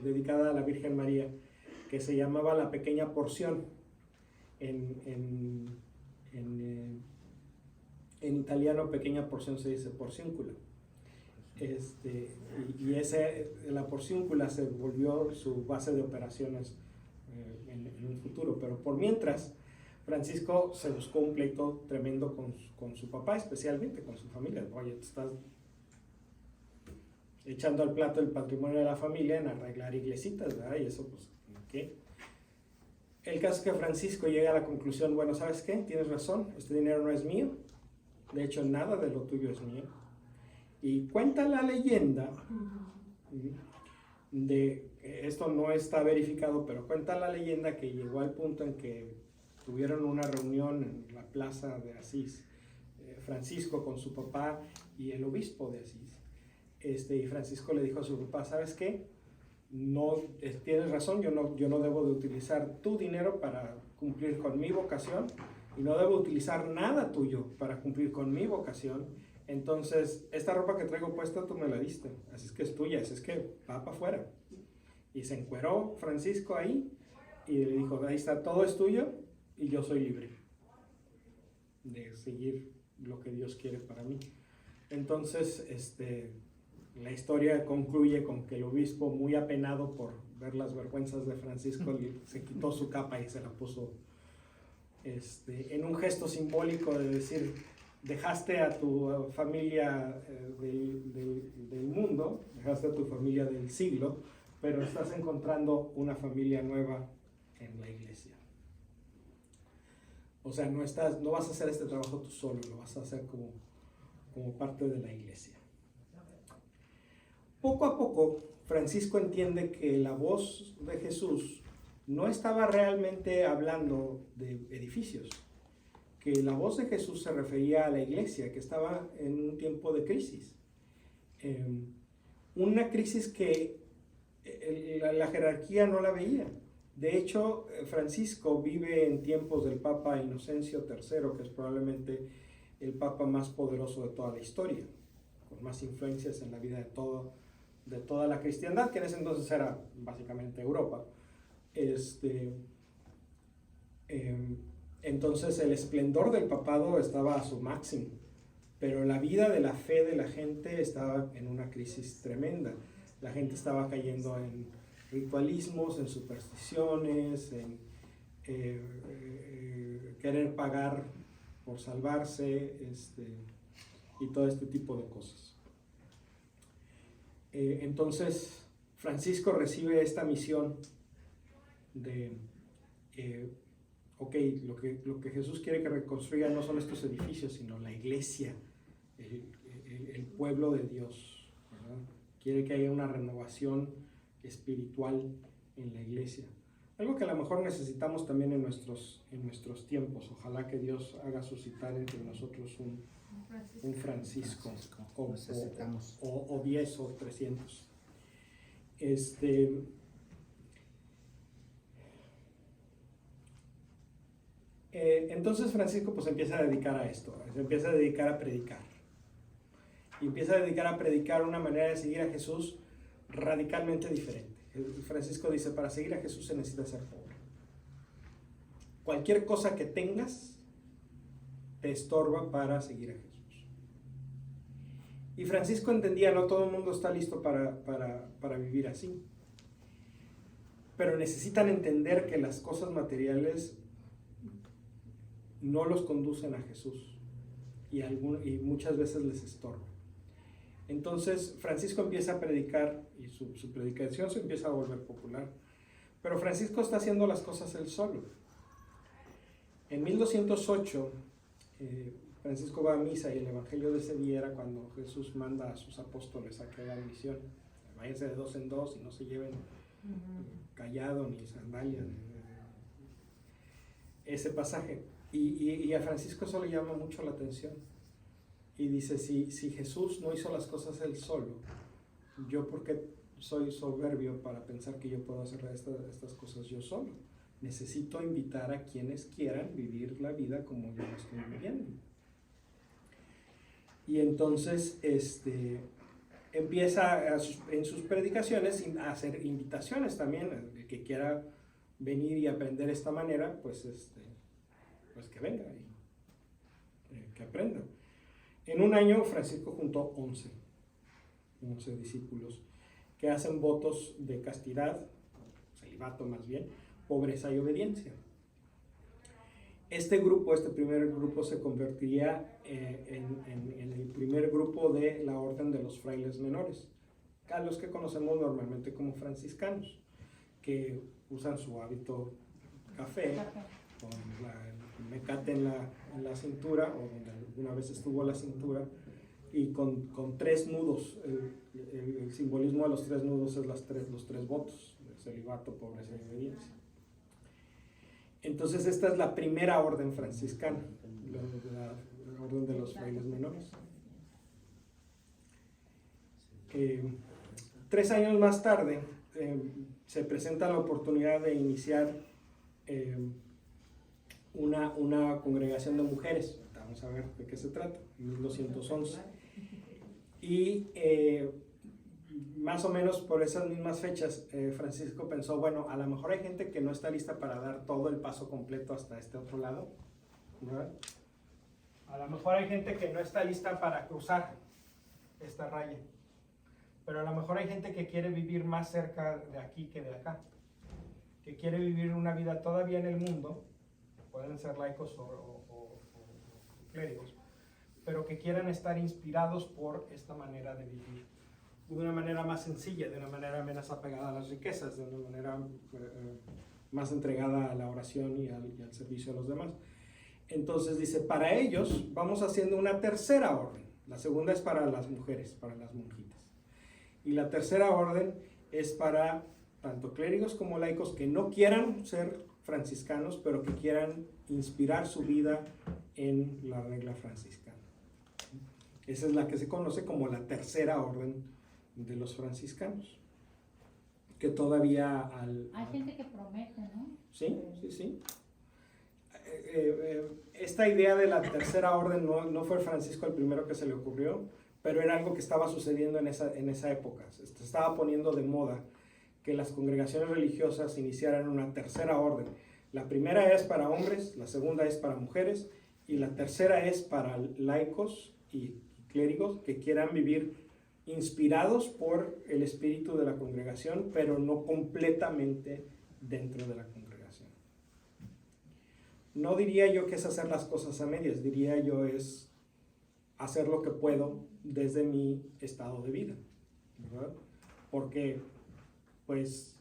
dedicada a la Virgen María, que se llamaba La Pequeña Porción, en En italiano pequeña porción se dice porciúncula. La porciúncula se volvió su base de operaciones en un futuro, pero por mientras Francisco se buscó un pleito tremendo con su papá, especialmente con su familia. Oye, te estás echando al plato el patrimonio de la familia en arreglar iglesitas, ¿verdad? Y eso, pues, ¿qué? El caso es que Francisco llega a la conclusión, bueno, ¿sabes qué? Tienes razón, este dinero no es mío, de hecho nada de lo tuyo es mío. Y cuenta la leyenda, esto no está verificado, pero cuenta la leyenda que llegó al punto en que tuvieron una reunión en la plaza de Asís, Francisco con su papá y el obispo de Asís. Y Francisco le dijo a su papá, ¿sabes qué? No, tienes razón, yo no debo de utilizar tu dinero para cumplir con mi vocación y no debo utilizar nada tuyo para cumplir con mi vocación. Entonces, esta ropa que traigo puesta tú me la diste, así es que es tuya, así es que va para afuera. Y se encueró Francisco ahí y le dijo, ahí está, todo es tuyo y yo soy libre de seguir lo que Dios quiere para mí. Entonces, la historia concluye con que el obispo, muy apenado por ver las vergüenzas de Francisco, se quitó su capa y se la puso en un gesto simbólico de decir, dejaste a tu familia del mundo, dejaste a tu familia del siglo, pero estás encontrando una familia nueva en la iglesia. O sea, no vas a hacer este trabajo tú solo, lo vas a hacer como parte de la iglesia. Poco a poco, Francisco entiende que la voz de Jesús no estaba realmente hablando de edificios, que la voz de Jesús se refería a la iglesia, que estaba en un tiempo de crisis. Una crisis que la jerarquía no la veía. De hecho, Francisco vive en tiempos del Papa Inocencio III, que es probablemente el papa más poderoso de toda la historia, con más influencias en la vida de toda la cristiandad, que en ese entonces era básicamente Europa. Entonces el esplendor del papado estaba a su máximo, pero la vida de la fe de la gente estaba en una crisis tremenda. La gente estaba cayendo en ritualismos, en supersticiones, en querer pagar por salvarse, y todo este tipo de cosas. Entonces Francisco recibe esta misión de lo que Jesús quiere que reconstruya no son estos edificios, sino la iglesia, el pueblo de Dios, ¿verdad? Quiere que haya una renovación espiritual en la iglesia. Algo que a lo mejor necesitamos también en nuestros tiempos. Ojalá que Dios haga suscitar entre nosotros un Francisco, o 10 o 300. Entonces Francisco pues empieza a dedicar a esto, se empieza a dedicar a predicar. Y empieza a dedicar a predicar una manera de seguir a Jesús radicalmente diferente. Francisco dice, para seguir a Jesús se necesita ser pobre. Cualquier cosa que tengas te estorba para seguir a Jesús. Y Francisco entendía, no todo el mundo está listo para vivir así. Pero necesitan entender que las cosas materiales no los conducen a Jesús y muchas veces les estorban. Entonces Francisco empieza a predicar y su predicación se empieza a volver popular. Pero Francisco está haciendo las cosas él solo. En 1208 Francisco va a misa y el evangelio de ese día era cuando Jesús manda a sus apóstoles a que hagan misión. Váyanse de 2 en 2 y no se lleven callado ni sandalias. Ese pasaje. Y a Francisco eso le llama mucho la atención. Y dice, si Jesús no hizo las cosas él solo, ¿yo por qué soy soberbio para pensar que yo puedo hacer estas cosas yo solo? Necesito invitar a quienes quieran vivir la vida como yo la estoy viviendo. Y entonces empieza en sus predicaciones a hacer invitaciones también. El que quiera venir y aprender de esta manera, pues que venga y que aprenda. En un año Francisco juntó 11 discípulos que hacen votos de castidad, celibato más bien, pobreza y obediencia. Este primer grupo se convertiría en el primer grupo de la orden de los frailes menores, a los que conocemos normalmente como franciscanos, que usan su hábito café, con el mecate en la cintura, o donde alguna vez estuvo la cintura, y con 3 nudos. El simbolismo de los 3 nudos es los tres votos, de celibato, pobreza y obediencia. Entonces esta es la primera orden franciscana, la orden de los frailes menores. 3 años más tarde se presenta la oportunidad de iniciar una congregación de mujeres. Vamos a ver de qué se trata, en 1211. Y más o menos por esas mismas fechas, Francisco pensó, bueno, a lo mejor hay gente que no está lista para dar todo el paso completo hasta este otro lado, ¿verdad? A lo mejor hay gente que no está lista para cruzar esta raya, pero a lo mejor hay gente que quiere vivir más cerca de aquí que de acá, que quiere vivir una vida todavía en el mundo, pueden ser laicos o clérigos, pero que quieran estar inspirados por esta manera de vivir, de una manera más sencilla, de una manera menos apegada a las riquezas, de una manera más entregada a la oración y al servicio a los demás. Entonces dice, para ellos vamos haciendo una tercera orden. La segunda es para las mujeres, para las monjitas. Y la tercera orden es para tanto clérigos como laicos que no quieran ser franciscanos, pero que quieran inspirar su vida en la regla franciscana. Esa es la que se conoce como la tercera orden de los franciscanos, que todavía Hay gente que promete, ¿no? Sí. Esta idea de la tercera orden no fue Francisco el primero que se le ocurrió, pero era algo que estaba sucediendo en esa época. Se estaba poniendo de moda que las congregaciones religiosas iniciaran una tercera orden. La primera es para hombres, la segunda es para mujeres, y la tercera es para laicos y clérigos que quieran vivir inspirados por el espíritu de la congregación, pero no completamente dentro de la congregación. No diría yo que es hacer las cosas a medias, diría yo es hacer lo que puedo desde mi estado de vida, ¿verdad? Porque, pues,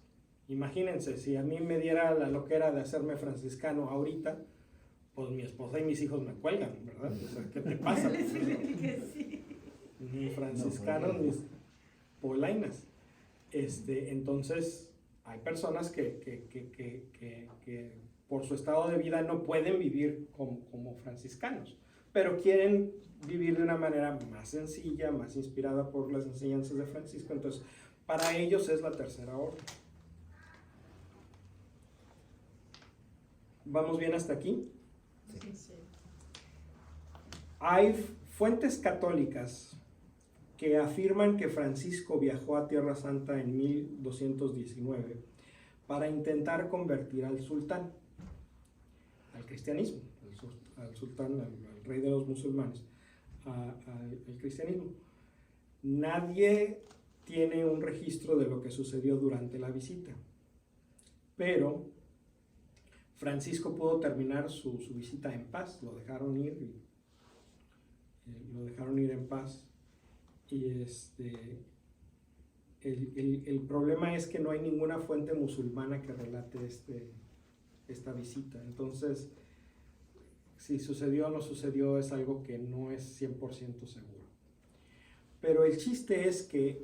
imagínense, si a mí me diera la loquera de hacerme franciscano ahorita, pues mi esposa y mis hijos me cuelgan, ¿verdad? O sea, ¿qué te pasa? Ni franciscanos ni polainas. Entonces, hay personas que por su estado de vida no pueden vivir como franciscanos, pero quieren vivir de una manera más sencilla, más inspirada por las enseñanzas de Francisco. Entonces, para ellos es la tercera orden. ¿Vamos bien hasta aquí? Sí. Hay fuentes católicas que afirman que Francisco viajó a Tierra Santa en 1219 para intentar convertir al sultán al cristianismo, al sultán, al rey de los musulmanes, al cristianismo. Nadie tiene un registro de lo que sucedió durante la visita, pero Francisco pudo terminar su visita en paz, lo dejaron ir en paz. Y el problema es que no hay ninguna fuente musulmana que relate esta visita. Entonces, si sucedió o no sucedió es algo que no es 100% seguro. Pero el chiste es que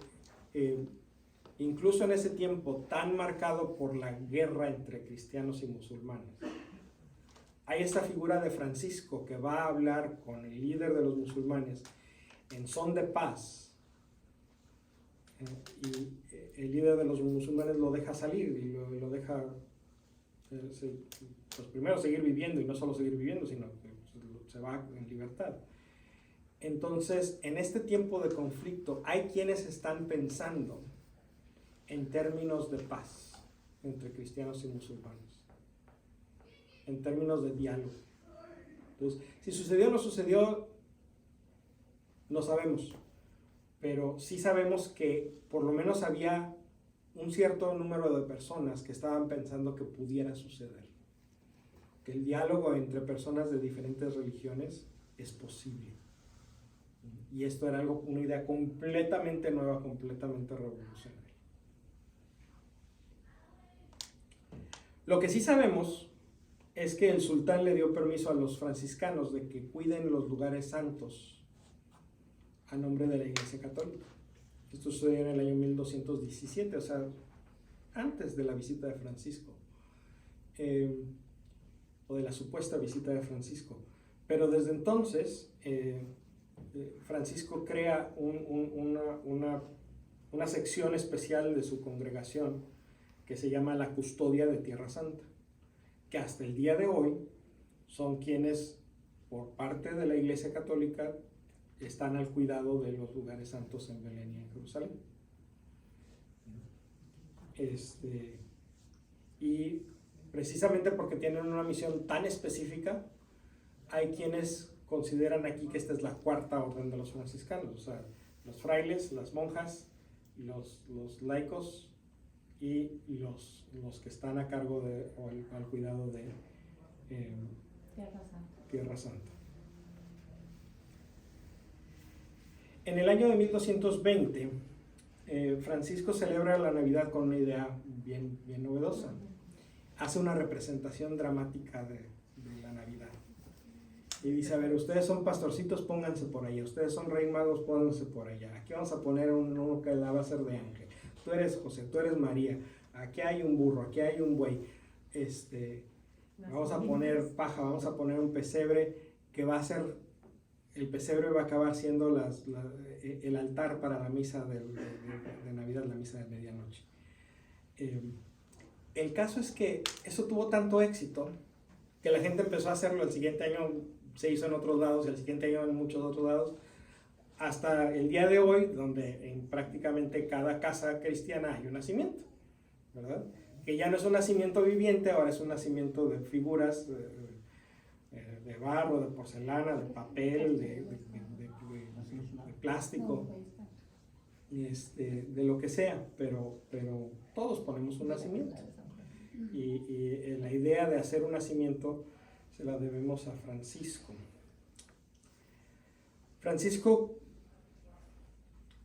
incluso en ese tiempo tan marcado por la guerra entre cristianos y musulmanes, hay esta figura de Francisco que va a hablar con el líder de los musulmanes en son de paz, y el líder de los musulmanes lo deja salir y lo deja pues primero seguir viviendo, y no solo seguir viviendo, sino que se va en libertad. Entonces, en este tiempo de conflicto hay quienes están pensando en términos de paz entre cristianos y musulmanes, en términos de diálogo. Entonces, si sucedió o no sucedió, No sabemos, pero sí sabemos que por lo menos había un cierto número de personas que estaban pensando que pudiera suceder, que el diálogo entre personas de diferentes religiones es posible. Y esto era algo, una idea completamente nueva, completamente revolucionaria. Lo que sí sabemos es que el sultán le dio permiso a los franciscanos de que cuiden los lugares santos a nombre de la Iglesia Católica. Esto sucedió en el año 1217, o sea, antes de la visita de Francisco, o de la supuesta visita de Francisco. Pero desde entonces, Francisco crea una sección especial de su congregación que se llama la Custodia de Tierra Santa, que hasta el día de hoy son quienes, por parte de la Iglesia Católica, están al cuidado de los lugares santos en Belén y en Jerusalén. Y precisamente porque tienen una misión tan específica, hay quienes consideran aquí que esta es la cuarta orden de los franciscanos, o sea, los frailes, las monjas, los laicos y los que están a cargo de, o al cuidado de Tierra Santa. En el año de 1220, Francisco celebra la Navidad con una idea bien novedosa. Hace una representación dramática de la Navidad. Y dice, a ver, ustedes son pastorcitos, pónganse por allá. Ustedes son rey magos, pónganse por allá. Aquí vamos a poner uno que la va a ser de ángel. Tú eres José, tú eres María. Aquí hay un burro, aquí hay un buey. Vamos a poner paja, vamos a poner un pesebre que va a ser, el pesebre va a acabar siendo el altar para la misa de Navidad, la misa de medianoche. El caso es que eso tuvo tanto éxito que la gente empezó a hacerlo. El siguiente año se hizo en otros lados, el siguiente año en muchos otros lados, hasta el día de hoy, donde en prácticamente cada casa cristiana hay un nacimiento, ¿verdad? Que ya no es un nacimiento viviente, ahora es un nacimiento de figuras de barro, de porcelana, de papel, de plástico, de lo que sea, pero todos ponemos un nacimiento. Y la idea de hacer un nacimiento se la debemos a Francisco. Francisco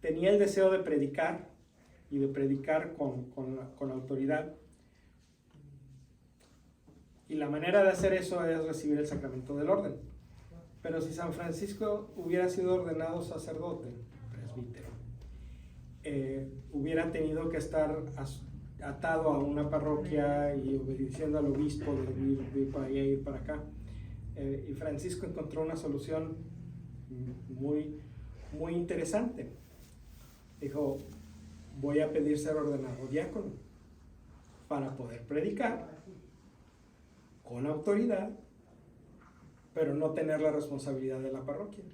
tenía el deseo de predicar, y de predicar con autoridad. Y la manera de hacer eso es recibir el sacramento del orden. Pero si San Francisco hubiera sido ordenado sacerdote, presbítero, hubiera tenido que estar atado a una parroquia y obedeciendo al obispo de ir para allá y ir para acá. Y Francisco encontró una solución muy interesante. Dijo, voy a pedir ser ordenado diácono para poder predicar con autoridad, pero no tener la responsabilidad de la parroquia.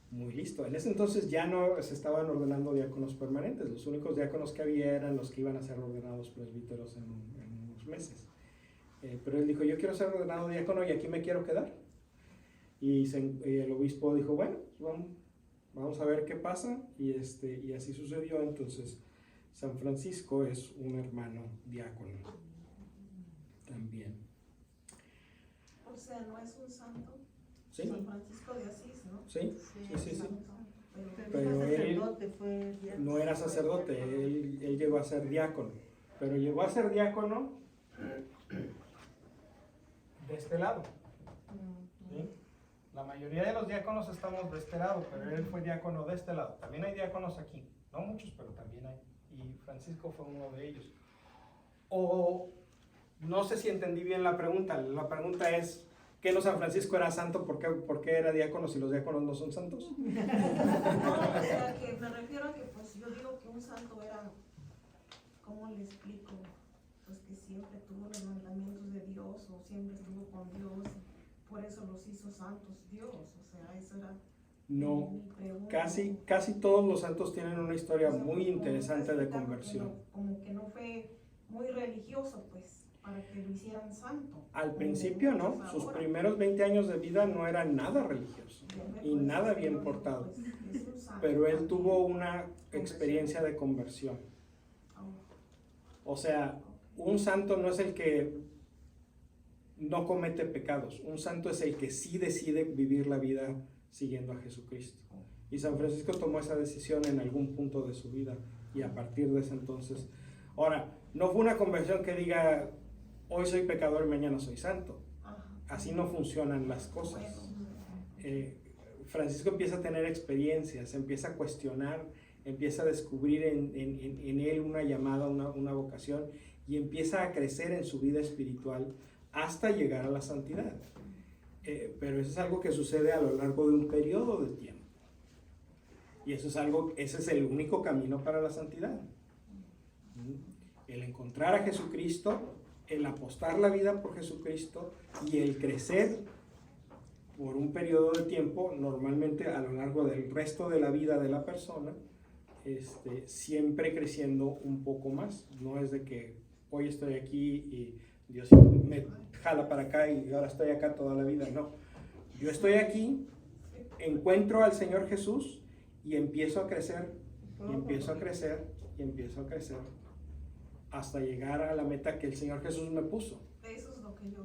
Muy listo. En ese entonces ya no se estaban ordenando diáconos permanentes. Los únicos diáconos que había eran los que iban a ser ordenados presbíteros en unos meses. Pero él dijo, yo quiero ser ordenado diácono y aquí me quiero quedar. Y el obispo dijo, bueno, vamos a ver qué pasa. Y así sucedió. Entonces, San Francisco es un hermano diácono también. O sea, ¿no es un santo? ¿Sí? San Francisco de Asís, ¿no? Sí. Pero él sacerdote fue no era sacerdote, él llegó a ser diácono, pero llegó a ser diácono de este lado. ¿Sí? La mayoría de los diáconos estamos de este lado, pero él fue diácono de este lado. También hay diáconos aquí, no muchos, pero también hay. Y Francisco fue uno de ellos. O no sé si entendí bien la pregunta. La pregunta es, ¿qué no San Francisco era santo? ¿Por qué era diácono si los diáconos no son santos? No, o sea, que me refiero a que, pues, yo digo que un santo era, ¿cómo le explico? Pues que siempre tuvo los mandamientos de Dios, o siempre estuvo con Dios, por eso los hizo santos Dios, o sea, eso era No, mi pregunta. casi todos los santos tienen una historia O sea, muy como interesante de explicarlo, conversión. como que no fue muy religioso, pues. para que lo hicieran santo. Al principio no, Pues sus ahora, primeros 20 años de vida no era nada religioso y nada bien portado, es un santo pero él también. tuvo una experiencia de conversión. Oh, O sea, un santo no es el que no comete pecados, un santo es el que sí decide vivir la vida siguiendo a Jesucristo. Y San Francisco tomó esa decisión en algún punto de su vida y a partir de ese entonces, ahora, no fue una conversión que diga, hoy soy pecador y mañana soy santo. ajá. Así no funcionan las cosas. Bueno, Francisco empieza a tener experiencias, empieza a cuestionar, empieza a descubrir en él una llamada, una vocación y empieza a crecer en su vida espiritual hasta llegar a la santidad. Pero eso es algo que sucede a lo largo de un periodo de tiempo. Y eso es algo, ese es el único camino para la santidad. El encontrar a Jesucristo, el apostar la vida por Jesucristo y el crecer por un periodo de tiempo, normalmente a lo largo del resto de la vida de la persona, siempre creciendo un poco más. No es de que hoy estoy aquí y Dios me jala para acá y ahora estoy acá toda la vida. No, yo estoy aquí, encuentro al Señor Jesús y empiezo a crecer, y empiezo a crecer, y empiezo a crecer, hasta llegar a la meta que el Señor Jesús me puso. eso es lo que yo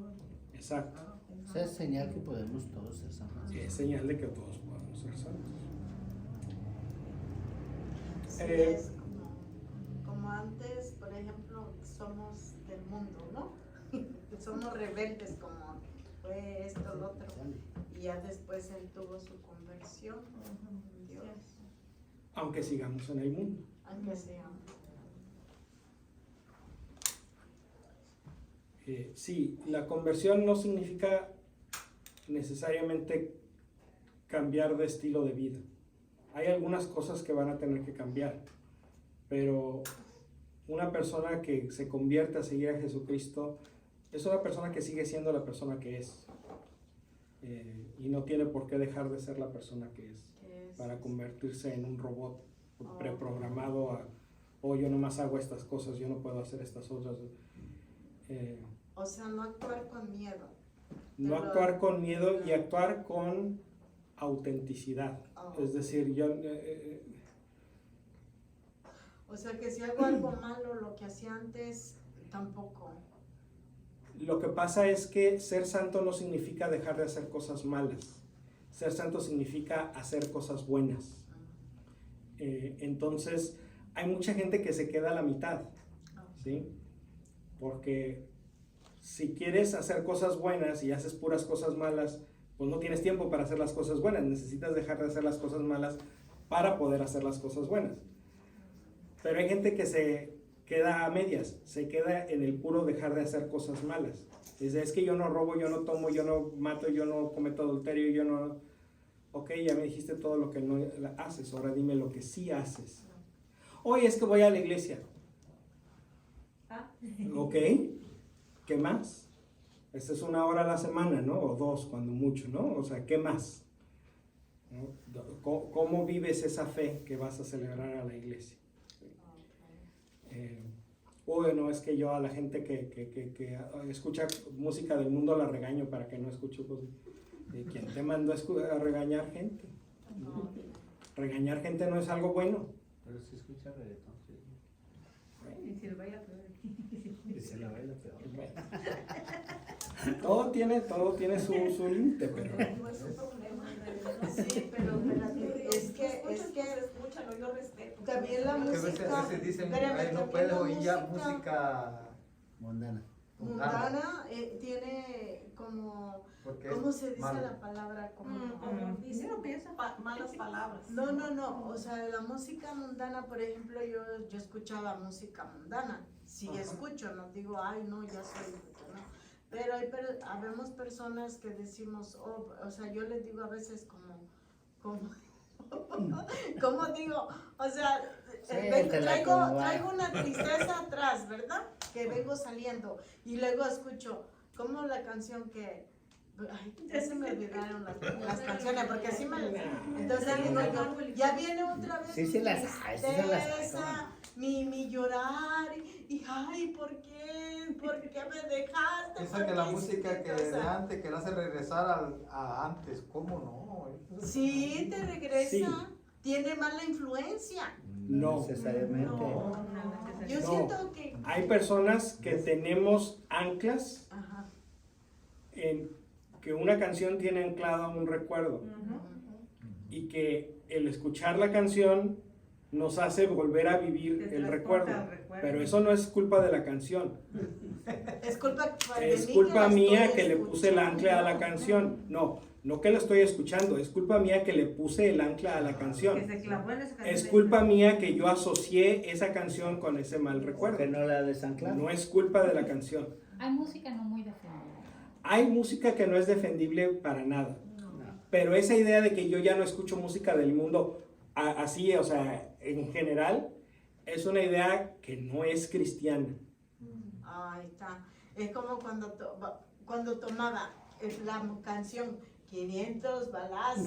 Exacto. estaba pensando. O sea, es señal que podemos todos ser santos. Es señal de que todos podemos ser santos. Sí, Eh, es como antes, por ejemplo, somos del mundo, ¿no? Somos rebeldes como fue esto, lo otro. Y ya después él tuvo su conversión en Dios, Aunque sigamos en el mundo. aunque sea. Sí, la conversión no significa necesariamente cambiar de estilo de vida. Hay algunas cosas que van a tener que cambiar, pero una persona que se convierte a seguir a Jesucristo es una persona que sigue siendo la persona que es. Y no tiene por qué dejar de ser la persona que es para convertirse en un robot preprogramado a, yo nomás hago estas cosas, yo no puedo hacer estas otras. O sea, no actuar con miedo. No actuar con miedo y actuar con autenticidad. Es decir, O sea, que si hago algo malo, lo que hacía antes, tampoco. lo que pasa es que ser santo no significa dejar de hacer cosas malas. Ser santo significa hacer cosas buenas. Entonces, hay mucha gente que se queda a la mitad, ¿sí? Porque si quieres hacer cosas buenas y haces puras cosas malas, pues no tienes tiempo para hacer las cosas buenas. Necesitas dejar de hacer las cosas malas para poder hacer las cosas buenas. Pero hay gente que se queda a medias, se queda en el puro dejar de hacer cosas malas. Dice, es que yo no robo, yo no tomo, yo no mato, yo no cometo adulterio, yo no... Ok, ya me dijiste todo lo que no haces, ahora dime lo que sí haces. Hoy es que voy a la iglesia. Ok, ¿qué más? Esta es 1 hora a la semana, ¿no? O 2, cuando mucho, ¿no? O sea, ¿qué más? ¿No? ¿Cómo vives esa fe que vas a celebrar a la iglesia? Bueno, es que yo a la gente que escucha música del mundo la regaño para que no escuche. ¿Quién te mandó a regañar gente? Regañar gente no es algo bueno. Pero si escucha reggaetón, sí. Y si lo baila peor. Y se la baila peor. Todo tiene su límite, pero... No es un problema. Sí, pero espérate, es que Escúchalo, yo respeto. también la Que a música, veces dicen, espérame, "Ay, no también puedes la oír ya música música Mundana. mundana tiene como, porque ¿cómo es se dice malo". la palabra? Como, Dice, malas palabras. no, o sea, la música mundana, por ejemplo, yo escuchaba música mundana, sí escucho, no digo, ay, no, ya soy, no, pero habemos personas que decimos, o sea, yo les digo a veces como digo, o sea, traigo una tristeza atrás, ¿verdad? Que vengo saliendo y luego escucho, como la canción que... Ay, ya se me olvidaron las canciones, porque así me... Entonces digo yo, ya viene otra vez Sí, sí las hay, sí se las hay, tristeza, mi llorar, y ay, ¿por qué ¿por qué me dejaste? Piensa ¿Por que la qué música hiciste? que O de sea, antes, que la hace regresar a antes, ¿cómo no? sí, te regresa. Sí. Tiene mala influencia. No. necesariamente. No. Yo No. siento que... Hay personas que tenemos anclas Ajá. en que una canción tiene anclado un recuerdo y que el escuchar la canción nos hace volver a vivir Te el transporta recuerdo. al recuerdo. Pero eso no es culpa de la canción. Es culpa de Es mí culpa la mía estoy que le puse el ancla a la escuchando. canción. No que la estoy escuchando. Es culpa mía que le puse el ancla a la Que canción. se clavó en esa canción. Es culpa mía que yo asocié esa canción con ese mal recuerdo. Que no la desanclan. No es culpa de la canción. Hay música no muy defendible. Hay música que no es defendible para nada. Pero esa idea de que yo ya no escucho música del mundo así, o sea, en general, es una idea que no es cristiana. Ahí está. Es como cuando tomaba la canción 500 balazos.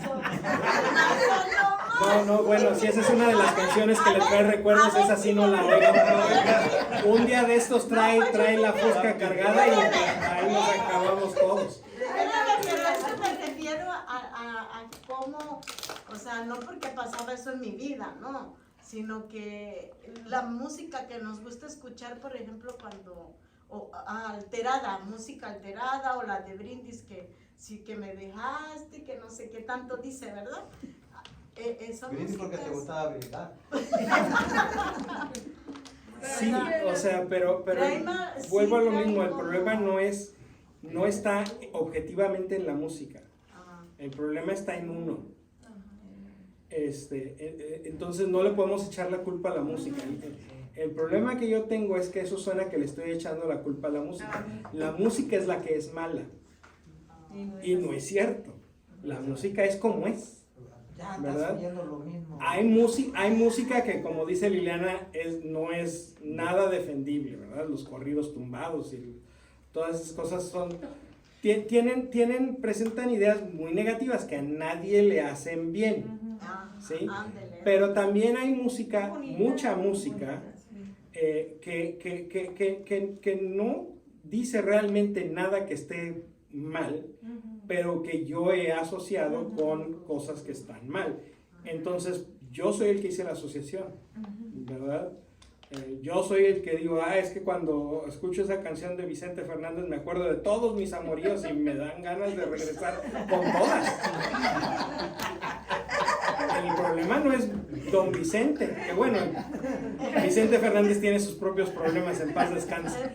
No, bueno, si esa es una de las canciones que le trae recuerdos, esa sí no la oigo. Un día de estos trae la fosca cargada y ahí nos acabamos todos. Pero eso me refiero a cómo, o sea, no porque pasaba eso en mi vida, no, sino que la música que nos gusta escuchar, por ejemplo, cuando, alterada, música alterada, o la de Brindis, que sí que me dejaste, que no sé qué tanto dice, ¿verdad? Son Brindis porque te músicas- gustaba brindar. Sí, o sea, pero vuelvo a lo mismo, el problema no está objetivamente en la música, Ajá. el problema está en uno. Entonces no le podemos echar la culpa a la música. El problema que yo tengo es que eso suena que le estoy echando la culpa a la música. La música es la que es mala y no es cierto. La música es como es. Ya ¿verdad? estás oyendo lo mismo. Hay música que, como dice Liliana, no es nada defendible, ¿verdad? Los corridos tumbados y todas esas cosas presentan ideas muy negativas que a nadie le hacen bien, ¿sí? Ándele. Pero también hay música, Bonita, mucha música, bonita, sí. que no dice realmente nada que esté mal, pero que yo he asociado con cosas que están mal. Entonces, yo soy el que hice la asociación, ¿verdad? Yo soy el que digo, es que cuando escucho esa canción de Vicente Fernández me acuerdo de todos mis amoríos y me dan ganas de regresar con todas. El problema no es don Vicente, que bueno, Vicente Fernández tiene sus propios problemas, en paz descanse.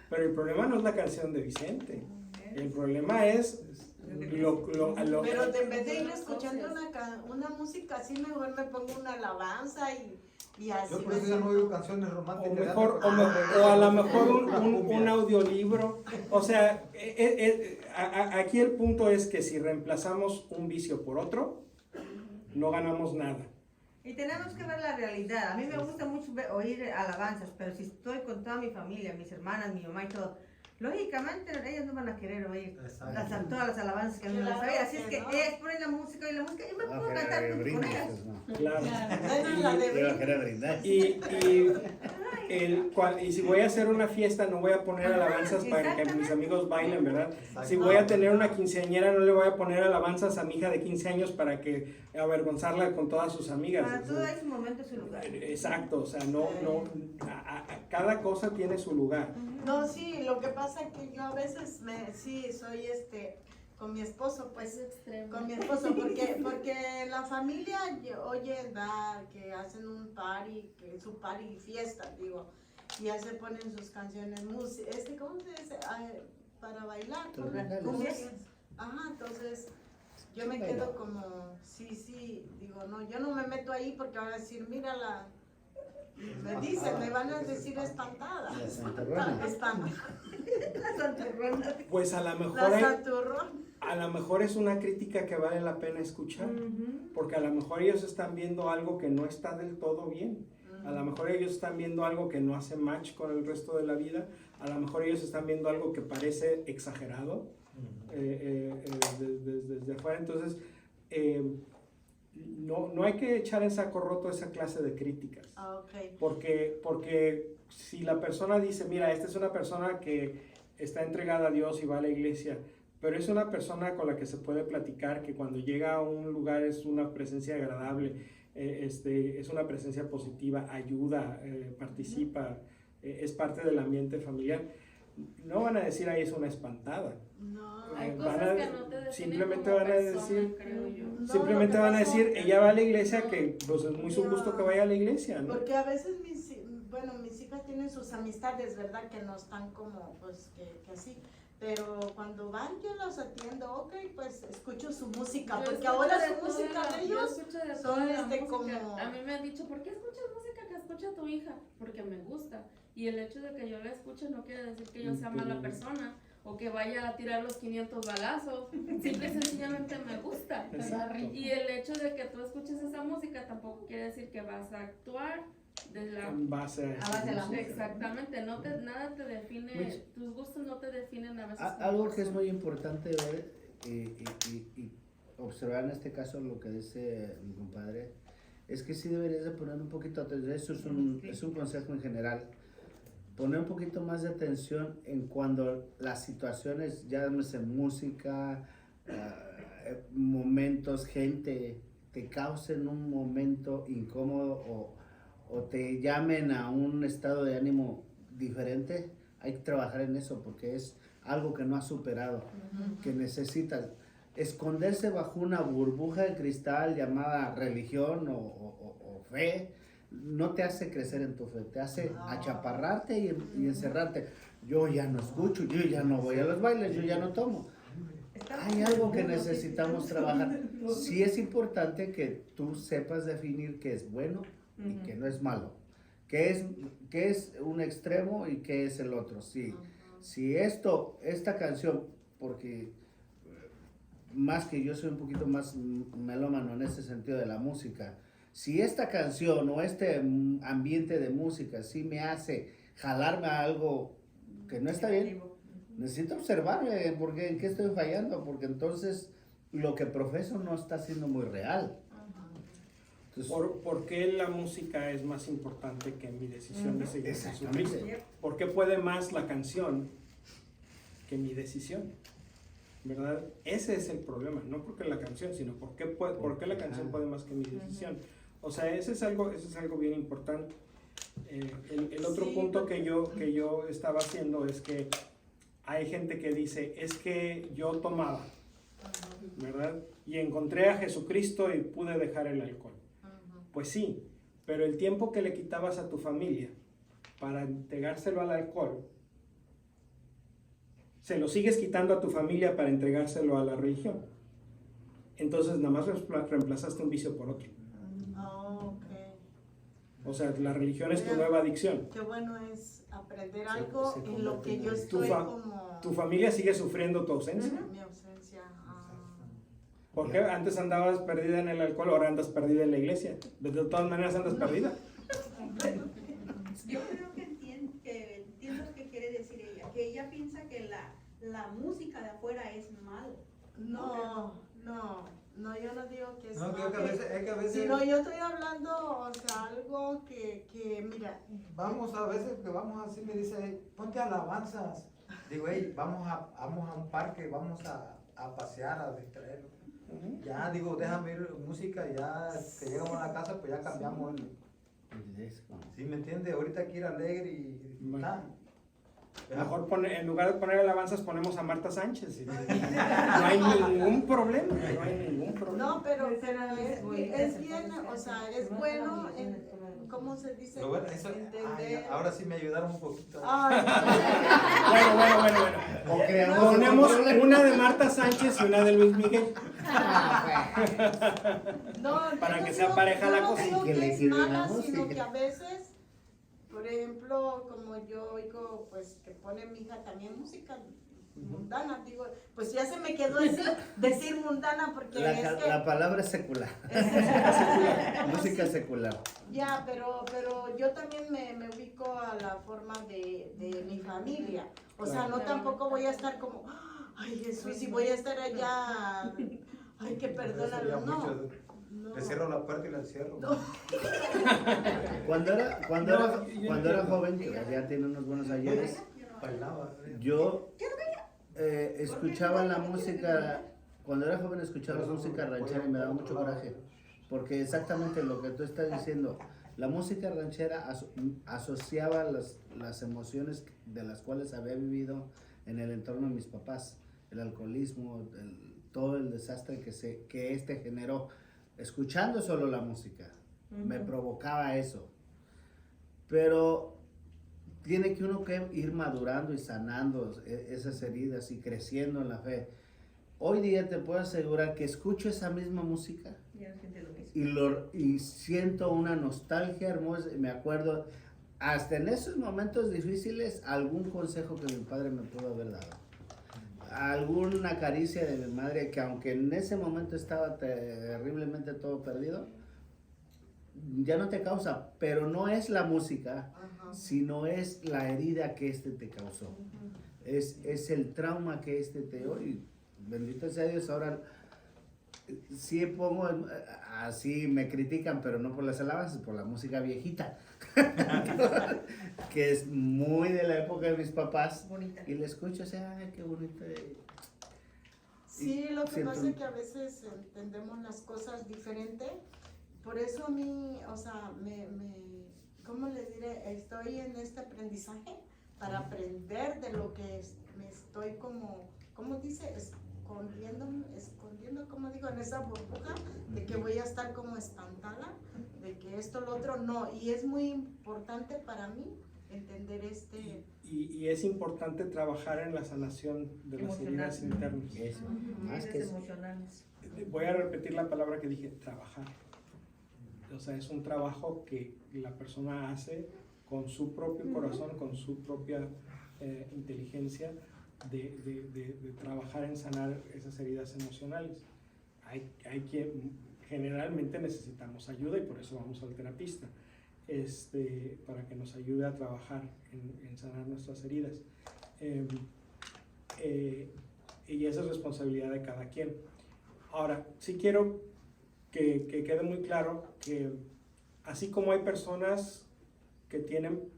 Pero el problema no es la canción de Vicente. El problema es Pero en vez de ir escuchando una música así, mejor me pongo una alabanza y así. Yo por eso ya no oigo canciones románticas. o a lo mejor un audiolibro. O sea, aquí el punto es que si reemplazamos un vicio por otro, no ganamos nada. Y tenemos que ver la realidad. A mí me gusta mucho oír alabanzas, pero si estoy con toda mi familia, mis hermanas, mi mamá y todo, lógicamente ellas no van a querer oír todas las alabanzas que a mí me Claro gusta oír. Así es que que no. ellas ponen la música y yo me No, pongo a que cantar era junto con brindis, ellas. pues, no. Claro. La de Yo no quería brindar. Y si voy a hacer una fiesta, no voy a poner alabanzas para que mis Exactamente. amigos bailen, ¿verdad? Si voy a tener una quinceañera, no le voy a poner alabanzas a mi hija de 15 años para que avergonzarla con todas sus amigas. Para todo hay su momento, su lugar. Exacto, o sea, cada cosa tiene su lugar. No, sí, lo que pasa es que yo a veces sí soy con mi esposo, pues, con mi esposo, porque la familia, oye, que hacen un party, que su party fiesta, digo, y ya se ponen sus canciones, ¿cómo se dice? Para bailar, ¿no? Cumbias. Ajá, entonces yo me quedo como, sí, digo, no, yo no me meto ahí porque van a decir, mírala. Me van a decir espantada. La santurrona. La santurrona. Pues a lo mejor La santurrón. a lo mejor es una crítica que vale la pena escuchar, porque a lo mejor ellos están viendo algo que no está del todo bien. A lo mejor ellos están viendo algo que no hace match con el resto de la vida. A lo mejor ellos están viendo algo que parece exagerado desde afuera. Entonces, no hay que echar en saco roto esa clase de críticas. Ah, ok. Porque si la persona dice, mira, esta es una persona que está entregada a Dios y va a la iglesia, pero es una persona con la que se puede platicar, que cuando llega a un lugar es una presencia agradable, es una presencia positiva, ayuda, participa, es parte del ambiente familiar. No van a decir, ahí es una espantada. No. Hay Van cosas a- que no te definen simplemente como van a persona, decir- creo yo. No, Simplemente lo que van a pasó- decir, ella va a la iglesia, que pues es muy su Ya. gusto que vaya a la iglesia, ¿no? Porque a veces mis hijas tienen sus amistades, ¿verdad? Que no están como, pues, que así. Pero cuando van yo los atiendo, ok, pues escucho su música, Yo porque escucho ahora de su toda música la- de yo ellos escucho de son toda la música. como... A mí me han dicho, ¿por qué escuchas música que escucha tu hija? Porque me gusta. Y el hecho de que yo la escuche no quiere decir que yo sea mala persona o que vaya a tirar los 500 balazos. Simple y sencillamente me gusta. Exacto. Y el hecho de que tú escuches esa música tampoco quiere decir que vas a actuar de la... En base a esa base de la música. Exactamente, nada te define, Mucho. tus gustos no te definen a veces. como Algo que es persona. muy importante ver y observar en este caso lo que dice mi compadre, es que sí deberías de poner un poquito de atención, eso es un consejo en general, poner un poquito más de atención en cuando las situaciones, llámese música, momentos, gente, te causen un momento incómodo o te llamen a un estado de ánimo diferente. Hay que trabajar en eso porque es algo que no has superado, que necesitas. Esconderse bajo una burbuja de cristal llamada religión o fe no te hace crecer en tu fe, te hace achaparrarte y encerrarte. Yo ya no escucho, yo ya no voy a los bailes, yo ya no tomo. Hay algo que necesitamos trabajar. Sí es importante que tú sepas definir qué es bueno y qué no es malo. Qué es un extremo y qué es el otro. Si esta canción, porque más que yo soy un poquito más melómano en ese sentido de la música, si esta canción o este ambiente de música sí me hace jalarme a algo que no está bien, necesito observarme porque en qué estoy fallando, porque entonces lo que profeso no está siendo muy real. Entonces, ¿Por qué la música es más importante que mi decisión de seguir a Exactamente. Jesucristo? ¿Por qué puede más la canción que mi decisión? ¿Verdad? Ese es el problema, no porque la canción, sino por qué la canción puede más que mi decisión. O sea, ese es algo bien importante. El otro Sí, punto que yo estaba haciendo es que hay gente que dice, es que yo tomaba, ¿verdad? Y encontré a Jesucristo y pude dejar el alcohol. Pues sí, pero el tiempo que le quitabas a tu familia para entregárselo al alcohol, se lo sigues quitando a tu familia para entregárselo a la religión. Entonces nada más reemplazaste un vicio por otro. Ok. O sea, la religión es tu nueva adicción. Qué bueno es aprender algo se en lo que yo convierte Tu, estoy fa- como... tu familia sigue sufriendo tu ausencia. Mi ausencia. Porque antes andabas perdida en el alcohol, ahora andas perdida en la iglesia. De todas maneras andas perdida. Yo creo que entiendo lo que quiere decir ella, que ella piensa que la música de afuera es malo. No, yo no digo que es No, creo malo. que a veces, Sino yo estoy hablando, o sea, algo que mira, vamos a veces que vamos así, me dice, "Hey, ponte alabanzas." Digo, hey, vamos a un parque, vamos a pasear, a distraernos. Ya, digo, déjame ir música, ya que llegamos a la casa, pues ya cambiamos. ¿Sí me entiende? Ahorita hay que ir alegre y disfrutar. Mejor en lugar de poner alabanzas ponemos a Marta Sánchez. No hay ningún problema. No hay ningún problema. no, pero es bien, o sea, es bueno, ¿cómo se dice? Pero bueno, eso, Entender. ahora sí me ayudaron un poquito. Ay, Bueno. O creamos Ponemos otro problema. una de Marta Sánchez y una de Luis Miguel. no, Para yo que no sea digo- pareja la yo no cosa. digo Que que le es sirve la mala, sino música. que a veces, por ejemplo, como yo oigo, pues que pone mi hija también música mundana, digo, pues ya se me quedó decir mundana porque es que La palabra es secular. es Música secular. ya, pero yo también me ubico a la forma de mi familia. O sea, no tampoco voy a estar como, ay Jesús, y voy a estar allá, ay que perdónalo, no. No. Le cierro la puerta y la encierro. No. Cuando era joven, que ya tiene unos buenos ayeres, Bailaba. yo escuchaba la música, cuando era joven escuchaba música ranchera y me daba mucho coraje, porque exactamente lo que tú estás diciendo, la música ranchera asociaba las emociones de las cuales había vivido en el entorno de mis papás, el alcoholismo, todo el desastre que este generó, escuchando solo la música, me provocaba eso, pero tiene que uno que ir madurando y sanando esas heridas y creciendo en la fe. Hoy día te puedo asegurar que escucho esa misma música Ya siente lo mismo. y siento una nostalgia hermosa. Me acuerdo, hasta en esos momentos difíciles, algún consejo que mi padre me pudo haber dado. Alguna caricia de mi madre que aunque en ese momento estaba terriblemente todo perdido, ya no te causa, pero no es la música, Ajá. sino es la herida que te causó. Es el trauma que te dio y bendito sea Dios, ahora sí pongo, así me critican, pero no por las alabanzas, por la música viejita, que es muy de la época de mis papás, Bonita. y la escucho, o sea, ay, qué bonita. Sí, lo que Siento- pasa es que a veces entendemos las cosas diferente. Por eso a mí, o sea, ¿cómo les diré? Estoy en este aprendizaje para aprender de lo que me estoy ¿cómo dice? Escondiendo, como digo, en esa burbuja de que voy a estar como espantada, de que esto, lo otro, no. Y es muy importante para mí entender Y es importante trabajar en la sanación de las heridas internas. Eso, más que Heridas eso. emocionales. Voy a repetir la palabra que dije, trabajar. O sea, es un trabajo que la persona hace con su propio corazón, con su propia inteligencia, de trabajar en sanar esas heridas emocionales. Hay que, generalmente necesitamos ayuda y por eso vamos al terapista, para que nos ayude a trabajar en sanar nuestras heridas. Y esa es responsabilidad de cada quien. Ahora, sí quiero que quede muy claro que así como hay personas que tienen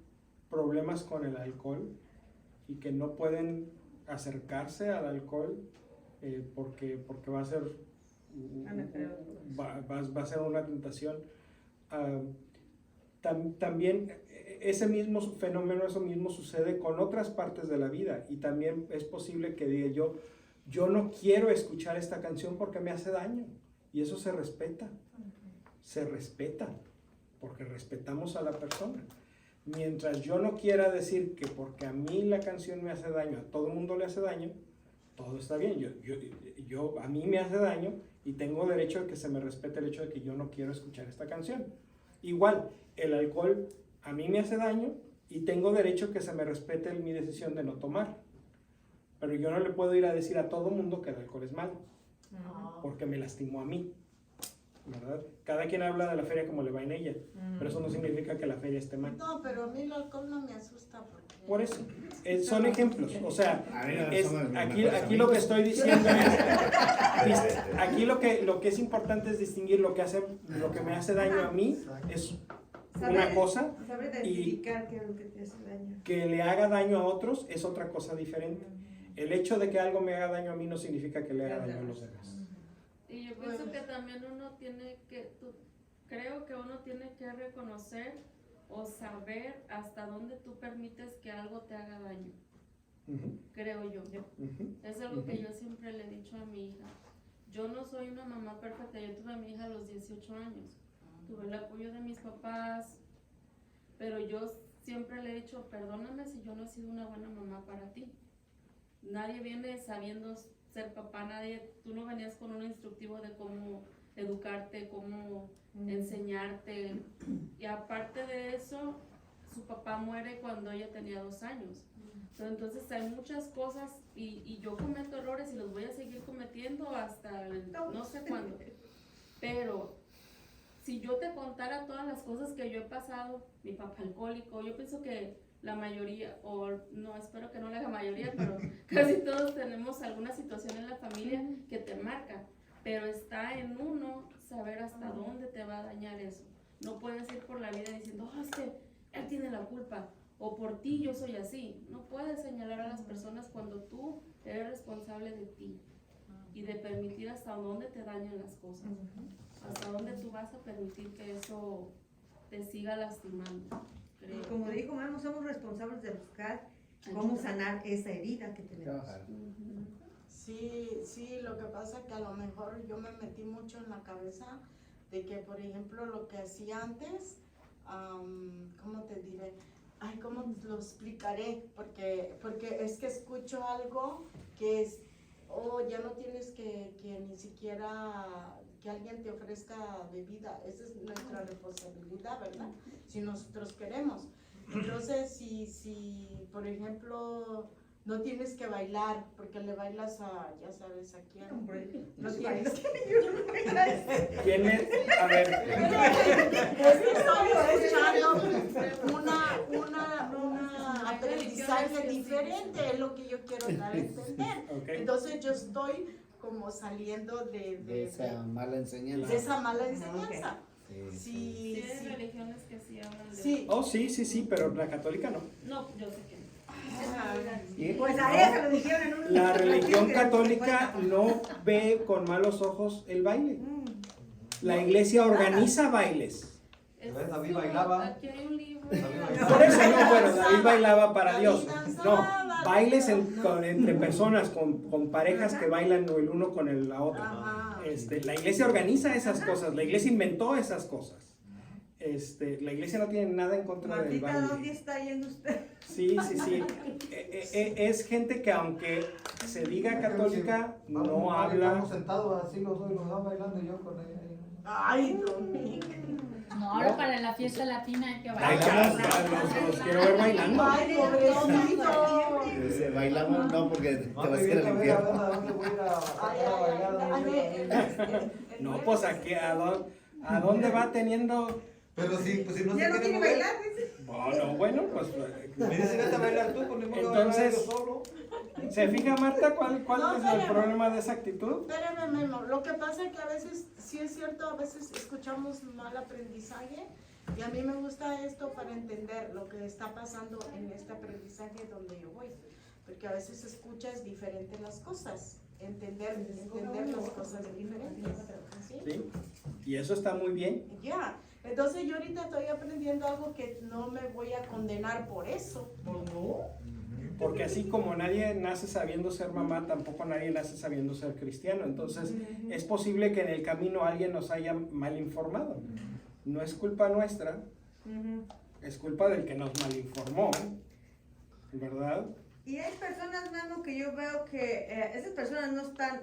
problemas con el alcohol y que no pueden acercarse al alcohol porque va a ser va a ser una tentación, también ese mismo fenómeno, eso mismo sucede con otras partes de la vida, y también es posible que diga yo no quiero escuchar esta canción porque me hace daño, y eso se respeta, porque respetamos a la persona. Mientras yo no quiera decir que porque a mí la canción me hace daño, a todo el mundo le hace daño, todo está bien. A mí me hace daño y tengo derecho a que se me respete el hecho de que yo no quiero escuchar esta canción. Igual, el alcohol a mí me hace daño y tengo derecho a que se me respete mi decisión de no tomar. Pero yo no le puedo ir a decir a todo el mundo que el alcohol es malo, porque me lastimó a mí, ¿verdad? Cada quien habla de la feria como le va en ella, pero eso no significa que la feria esté mal. No, pero a mí el alcohol no me asusta porque... Por eso, son ejemplos, o sea, A mí no es, somos mis aquí mejores lo que amigos. estoy diciendo es, aquí lo que es importante es distinguir lo que me hace daño a mí, es una cosa, Saber identificar qué es lo que te hace daño. que le haga daño a otros es otra cosa diferente. El hecho de que algo me haga daño a mí no significa que le haga daño a los demás. Y yo pienso que también creo que uno tiene que reconocer o saber hasta dónde tú permites que algo te haga daño. Creo yo. Es algo que yo siempre le he dicho a mi hija. Yo no soy una mamá perfecta, yo tuve a mi hija a los 18 años. Tuve el apoyo de mis papás, pero yo siempre le he dicho, perdóname si yo no he sido una buena mamá para ti. Nadie viene sabiendo ser papá, tú no venías con un instructivo de cómo educarte, cómo enseñarte. Y aparte de eso, su papá muere cuando ella tenía 2 años. Entonces hay muchas cosas y yo cometo errores y los voy a seguir cometiendo hasta no sé cuándo. Pero si yo te contara todas las cosas que yo he pasado, mi papá alcohólico, yo pienso que la mayoría, o no, espero que no la mayoría, pero casi todos tenemos alguna situación en la familia que te marca. pero está en uno saber hasta dónde te va a dañar eso. No puedes ir por la vida diciendo, es que él tiene la culpa, o por ti yo soy así. No puedes señalar a las personas cuando tú eres responsable de ti y de permitir hasta dónde te dañan las cosas, hasta dónde tú vas a permitir que eso te siga lastimando. Y como dijo Mamo, somos responsables de buscar cómo sanar esa herida que tenemos. Trabajar. Sí, lo que pasa es que a lo mejor yo me metí mucho en la cabeza de que, por ejemplo, lo que hacía antes, ¿cómo te diré? Ay, ¿cómo lo explicaré? Porque es que escucho algo que es, ya no tienes que ni siquiera que alguien te ofrezca bebida, esa es nuestra responsabilidad, ¿verdad? Si nosotros queremos. Entonces, si por ejemplo, no tienes que bailar, porque le bailas a, ya sabes, a quién. No tienes que ¿Quién es? A ver. Estoy escuchando un aprendizaje diferente, es lo que yo quiero dar a entender. Okay. Entonces yo estoy como saliendo de esa mala enseñanza. de esa mala enseñanza. Sí, Sí, hay religiones que sí hablan de sí. Oh, sí, pero la católica no. No, yo sé que no. Y Pues a ella se lo dijeron en un... La religión católica no ve con malos ojos el baile. La iglesia organiza bailes. ¿Ves? David bailaba. Aquí hay un libro. Por eso no, bueno, David bailaba para Dios. No, bailes entre personas, con parejas que bailan el uno con la otra. Ajá. La iglesia organiza esas cosas, la iglesia inventó esas cosas. La iglesia no tiene nada en contra del Martita, ¿dónde baile. está yendo usted? Sí. Es gente que aunque se diga católica, no habla. Estamos sentados así los dos y los dos bailando y yo con ella. Ay, Domingo. No, ahora para la fiesta latina hay que Ay, bailar. ya, los quiero ver bailando. Ay, pobrecito. Dice, bailamos no porque te No, vas a te ir al a ver a infierno. dónde voy a ir a bailar. No, pues aquí, ¿a dónde va teniendo? Pero pues si no Ya se no quiere mover. bailar, dice. Bueno, pues. Me dice, vete a bailar tú, pues ni modo de bailar Entonces, yo solo. ¿Se fija, Marta, cuál No, es el espérame. problema de esa actitud? Espérame, Memo. Lo que pasa es que a veces, sí es cierto, a veces escuchamos mal aprendizaje y a mí me gusta esto para entender lo que está pasando en este aprendizaje donde yo voy. Porque a veces escuchas diferente las cosas, entender las cosas diferentes. ¿Sí? Sí, y eso está muy bien. Ya. Entonces yo ahorita estoy aprendiendo algo que no me voy a condenar por eso. Porque así como nadie nace sabiendo ser mamá, tampoco nadie nace sabiendo ser cristiano. Entonces, es posible que en el camino alguien nos haya mal informado. No es culpa nuestra, es culpa del que nos malinformó, ¿verdad? Y hay personas, Mamo, que yo veo que esas personas no están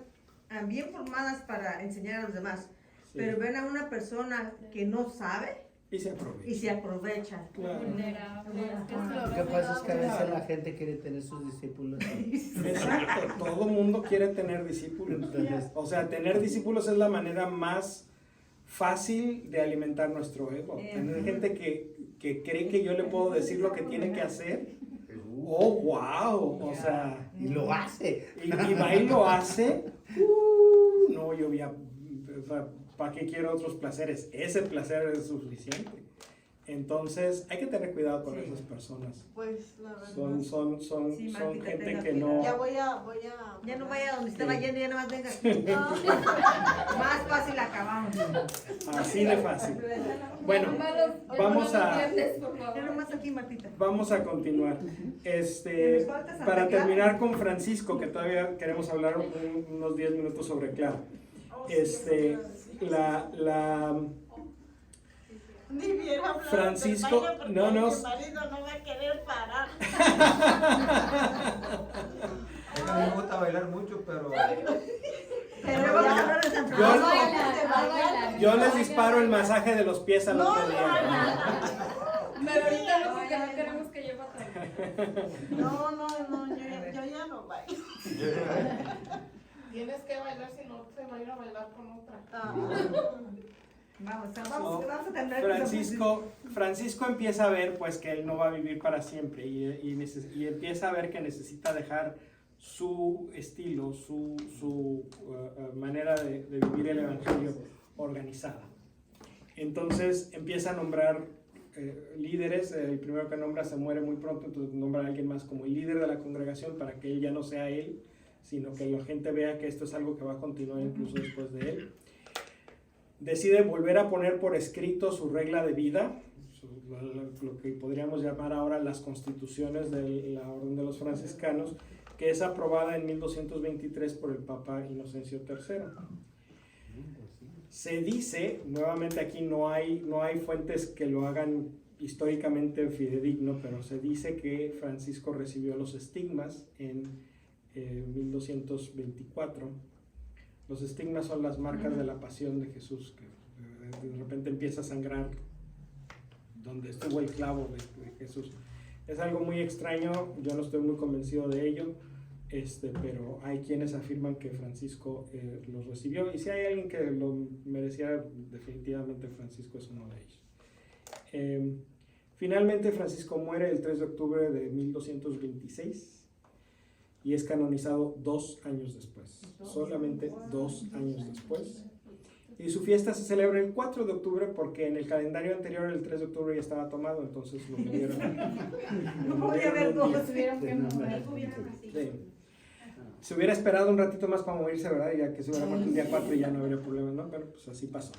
bien formadas para enseñar a los demás, Sí. pero ven a una persona que no sabe Y se aprovecha. y se aprovechan. Claro. Vulnerable. Es que Lo que pasa es que a veces la gente quiere tener sus discípulos. Exacto, todo mundo quiere tener discípulos. Entonces, O sea, tener discípulos es la manera más fácil de alimentar nuestro ego. Tener gente que cree que yo le puedo decir lo que tiene que hacer. ¡Oh, wow! O sea, y lo hace. y va y lo hace. No, yo ya, ¿para qué quiero otros placeres? Ese placer es suficiente. Entonces, hay que tener cuidado con esas personas. Pues la verdad. Son Sí, son Martita, gente tenga que cuidado. no... Ya voy a. Ya no vaya donde estaba Sí. yendo, ya nada más venga aquí. Más fácil acabamos. Así de fácil. Bueno, vamos a... Ya nomás aquí, Martita. Vamos a continuar. Nos falta Santa Para Clara. terminar con Francisco, que todavía queremos hablar unos 10 minutos sobre Clara. La Ni bien hablar Francisco, del baile porque no, no. mi marido no va a querer parar. A mí me gusta bailar mucho, pero Pero vamos a hablar de San Yo- Francisco. yo les disparo el masaje de los pies al otro día. Pero ahorita no, porque no queremos que lleve atrás. No, yo ya no bailo. Tienes que bailar, si no se va a ir a bailar con otra. Vamos a tener Francisco empieza a ver pues que él no va a vivir para siempre y empieza a ver que necesita dejar su estilo, su manera de vivir el Evangelio organizada. Entonces empieza a nombrar líderes. El primero que nombra se muere muy pronto, entonces nombra a alguien más como el líder de la congregación para que él ya no sea él, sino que la gente vea que esto es algo que va a continuar incluso después de él. Decide volver a poner por escrito su regla de vida, lo que podríamos llamar ahora las constituciones de la Orden de los Franciscanos, que es aprobada en 1223 por el Papa Inocencio III. Se dice, nuevamente aquí no hay fuentes que lo hagan históricamente fidedigno, pero se dice que Francisco recibió los estigmas en 1224. Los estigmas son las marcas de la pasión de Jesús, que de repente empieza a sangrar donde estuvo el clavo de Jesús. Es algo muy extraño, yo no estoy muy convencido de ello, pero hay quienes afirman que Francisco los recibió, y si hay alguien que lo mereciera, definitivamente Francisco es uno de ellos. Finalmente Francisco muere el 3 de octubre de 1226 y es canonizado 2 años después, solamente 2 años después. Y su fiesta se celebra el 4 de octubre porque en el calendario anterior el 3 de octubre ya estaba tomado, entonces lo movieron. No podía haber dos. Tuvieron que mover. Sí. Se hubiera esperado un ratito más para moverse, ¿verdad? Ya que se hubiera muerto el día 4 y ya no habría problema, ¿no? Pero pues así pasó.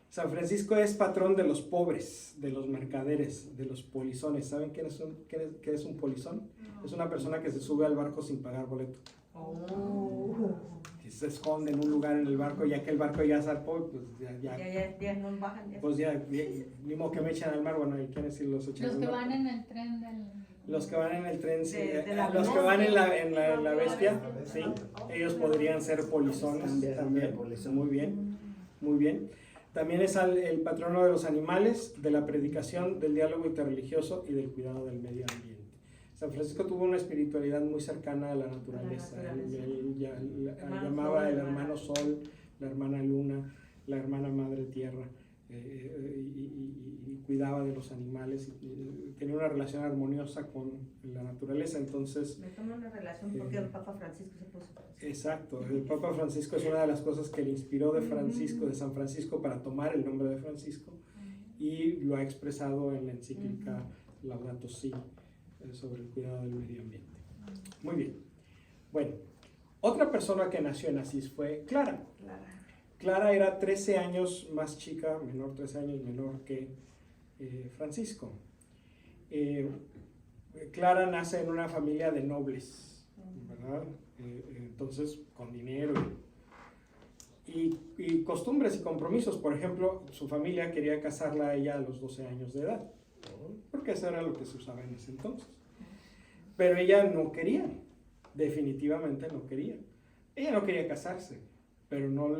San Francisco es patrón de los pobres, de los mercaderes, de los polizones. ¿Saben qué es un polizón? No. Es una persona que se sube al barco sin pagar boleto. Que se esconde en un lugar en el barco, ya que el barco ya zarpó, pues ya no bajan. Pues ya, ni modo que me echen al mar. Bueno, ¿y quiénes sí los echan? Los al que mar? van en el tren del... Los que van en el tren, sí. Los que van en la bestia, sí. Ellos podrían ser polizones también. Muy bien, muy bien. También es el patrono de los animales, de la predicación, del diálogo interreligioso y del cuidado del medio ambiente. San Francisco tuvo una espiritualidad muy cercana a la naturaleza. Él llamaba el hermano Sol, la hermana Luna, la hermana Madre Tierra, y cuidaba de los animales, y tenía una relación armoniosa con la naturaleza. Entonces, me toma una relación porque el Papa Francisco se puso Francisco. Exacto, el Papa Francisco es una de las cosas que le inspiró de San Francisco para tomar el nombre de Francisco, y lo ha expresado en la encíclica Laudato Si sobre el cuidado del medio ambiente. Muy bien. Bueno, otra persona que nació en Asís fue Clara. Clara era 13 años más chica, 13 años menor que Francisco. Clara nace en una familia de nobles, ¿verdad? Entonces, con dinero y costumbres y compromisos. Por ejemplo, su familia quería casarla a ella a los 12 años de edad, porque eso era lo que se usaba en ese entonces. Pero ella no quería, definitivamente no quería. Ella no quería casarse, pero no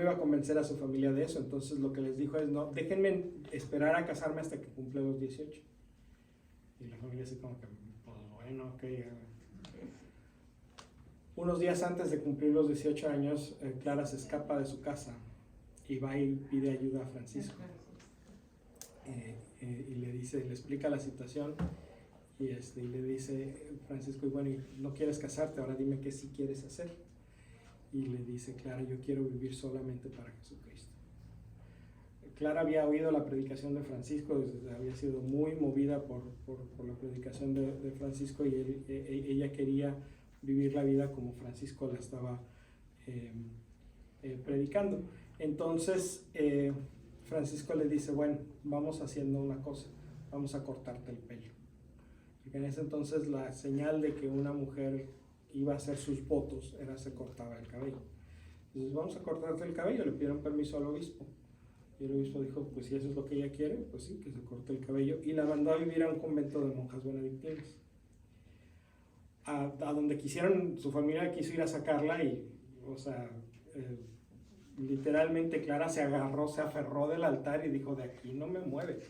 iba a convencer a su familia de eso. Entonces lo que les dijo es, no, déjenme esperar a casarme hasta que cumpla los 18. Y la familia así como que, pues bueno, ok. Unos días antes de cumplir los 18 años, Clara se escapa de su casa y va y pide ayuda a Francisco. Y le explica la situación, y le dice Francisco, y bueno, no quieres casarte, ahora dime qué sí quieres hacer. Y le dice Clara, yo quiero vivir solamente para Jesucristo. Clara había oído la predicación de Francisco, había sido muy movida por la predicación de Francisco, y ella quería vivir la vida como Francisco la estaba predicando. Entonces Francisco le dice, bueno, vamos haciendo una cosa, vamos a cortarte el pelo. Porque en ese entonces la señal de que una mujer iba a hacer sus votos era se cortaba el cabello. Entonces, vamos a cortarte el cabello, le pidieron permiso al obispo. Y el obispo dijo, pues si eso es lo que ella quiere, pues sí, que se corte el cabello. Y la mandó a vivir a un convento de monjas benedictinas. A donde su familia quiso ir a sacarla, y, o sea, literalmente Clara se aferró del altar y dijo, de aquí no me mueve.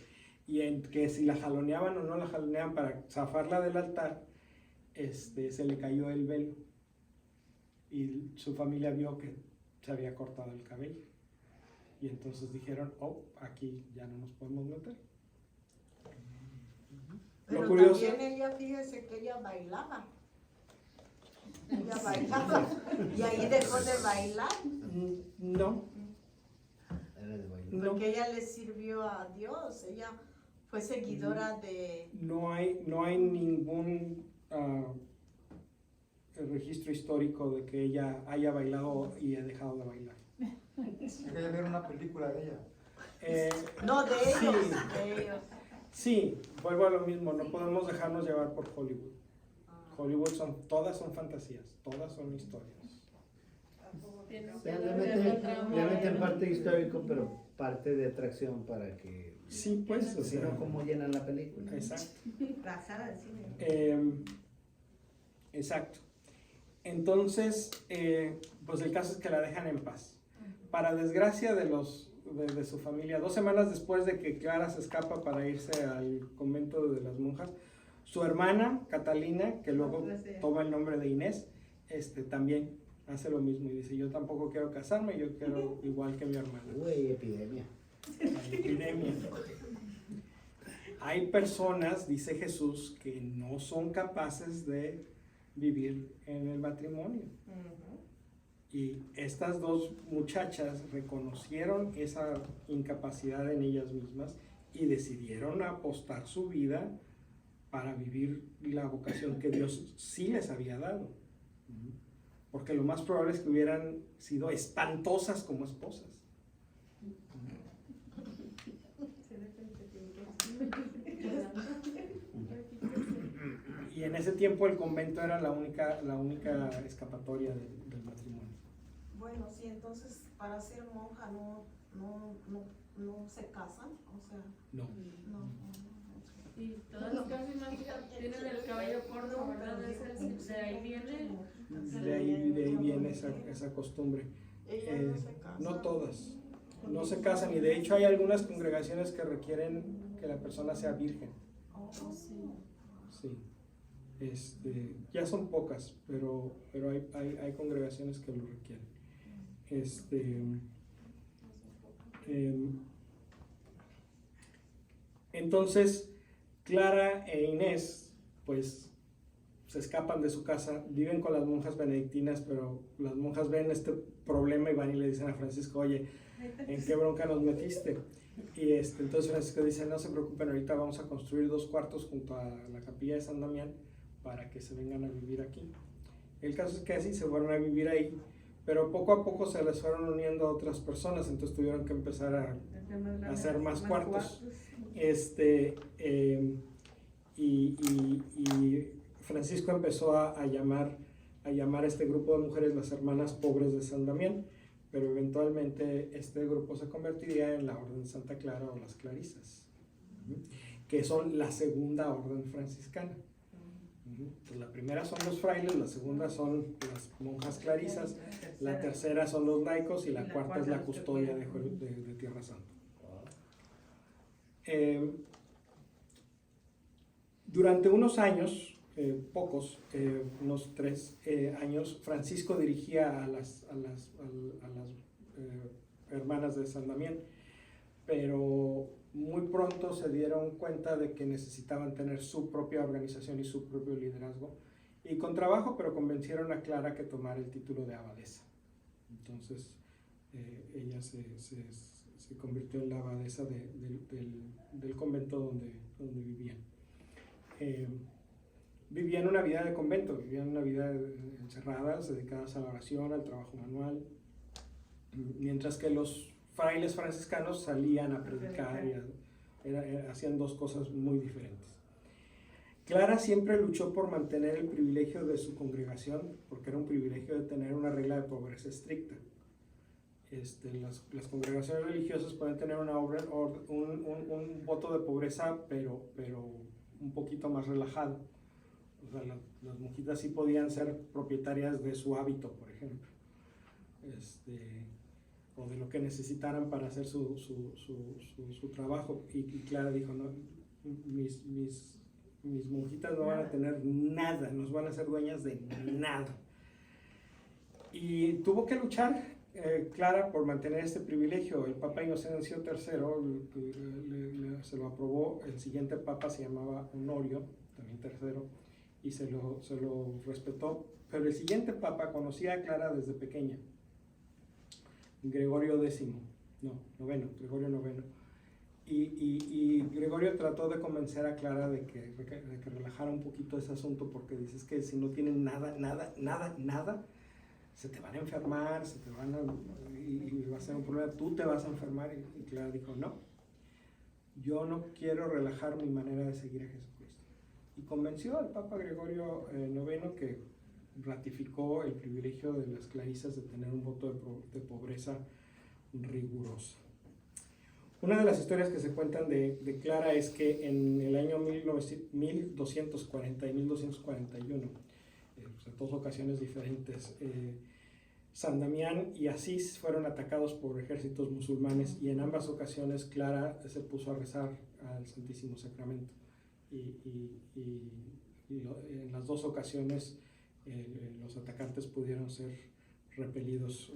Y en que si la jaloneaban o no la jaloneaban para zafarla del altar, se le cayó el velo. Y su familia vio que se había cortado el cabello. Y entonces dijeron, aquí ya no nos podemos meter. Pero Lo curioso, también ella, fíjese que ella bailaba. Ella bailaba. Y ahí dejó de bailar. No, Era de bailar. no. Porque ella le sirvió a Dios. Ella fue seguidora de... No hay ningún registro histórico de que ella haya bailado y ha dejado de bailar. Quería ver una película de ella. No, de ellos. Sí. De ellos. Sí, vuelvo a lo mismo, no podemos dejarnos llevar por Hollywood. Hollywood todas son fantasías, todas son historias. Le meten parte histórico, pero parte de atracción para que... Sí, pues, o Si sea, no, ¿cómo llenan la película? exacto. La sala de cine. Exacto. Entonces, pues el caso es que la dejan en paz. Para desgracia de su familia, 2 semanas después de que Clara se escapa para irse al convento de las monjas, su hermana, Catalina, que luego toma el nombre de Inés, también hace lo mismo y dice, yo tampoco quiero casarme, yo quiero igual que mi hermana. Uy, epidemia. Epidemia. Hay personas, dice Jesús, que no son capaces de vivir en el matrimonio. Y estas 2 muchachas reconocieron esa incapacidad en ellas mismas y decidieron apostar su vida para vivir la vocación que Dios sí les había dado. Porque lo más probable es que hubieran sido espantosas como esposas. Y en ese tiempo el convento era la única escapatoria del matrimonio. Bueno, sí, entonces para ser monja no se casan, o sea, No. no. Y todas las casi más tienen el cabello corto, ¿verdad? De ahí viene. De ahí viene esa costumbre. Ella no se casa. No todas. No se casan y de hecho hay algunas congregaciones que requieren que la persona sea virgen. Sí. Ya son pocas, pero hay congregaciones que lo requieren. Entonces, Clara e Inés, pues, se escapan de su casa, viven con las monjas benedictinas, pero las monjas ven este problema y van y le dicen a Francisco, oye, ¿en qué bronca nos metiste? Y entonces Francisco dice, no se preocupen, ahorita vamos a construir 2 cuartos junto a la capilla de San Damián para que se vengan a vivir aquí. El caso es que así se fueron a vivir ahí, pero poco a poco se les fueron uniendo a otras personas, entonces tuvieron que empezar a hacer más cuartos. Y Francisco empezó a llamar a este grupo de mujeres las hermanas pobres de San Damián, pero eventualmente este grupo se convertiría en la Orden de Santa Clara o las Clarisas, que son la segunda orden franciscana. Entonces, la primera son los frailes, la segunda son las monjas clarisas, la tercera son los laicos y la cuarta es la custodia de Tierra Santa. Durante unos años, pocos, unos 3 años, Francisco dirigía a las hermanas de San Damián, pero muy pronto se dieron cuenta de que necesitaban tener su propia organización y su propio liderazgo, y con trabajo, pero convencieron a Clara que tomara el título de abadesa. Entonces ella se convirtió en la abadesa del convento donde vivían. Vivían una vida de convento, vivían una vida encerradas, dedicadas a la oración, al trabajo manual, mientras que los frailes franciscanos salían a predicar y hacían 2 cosas muy diferentes. Clara siempre luchó por mantener el privilegio de su congregación, porque era un privilegio de tener una regla de pobreza estricta. Las congregaciones religiosas pueden tener un voto de pobreza, pero un poquito más relajado. O sea, las monjitas sí podían ser propietarias de su hábito, por ejemplo, o de lo que necesitaran para hacer su trabajo. Y Clara dijo, no, mis monjitas no van a tener nada, no van a ser dueñas de nada. Y tuvo que luchar Clara por mantener este privilegio. El Papa Inocencio III se lo aprobó. El siguiente Papa se llamaba Honorio, también tercero, y se lo respetó. Pero el siguiente papa conocía a Clara desde pequeña, Gregorio X, Gregorio IX. Y Gregorio trató de convencer a Clara de que relajara un poquito ese asunto, porque dices que si no tienen nada, se te van a enfermar, y va a ser un problema, tú te vas a enfermar. Y Clara dijo, no, yo no quiero relajar mi manera de seguir a Jesucristo. Y convenció al Papa Gregorio IX, que ratificó el privilegio de las clarisas de tener un voto de pobreza rigurosa. Una de las historias que se cuentan de Clara es que en el año 1240 y 1241, en dos ocasiones diferentes, San Damián y Asís fueron atacados por ejércitos musulmanes, y en ambas ocasiones Clara se puso a rezar al Santísimo Sacramento, y en las dos ocasiones los atacantes pudieron ser repelidos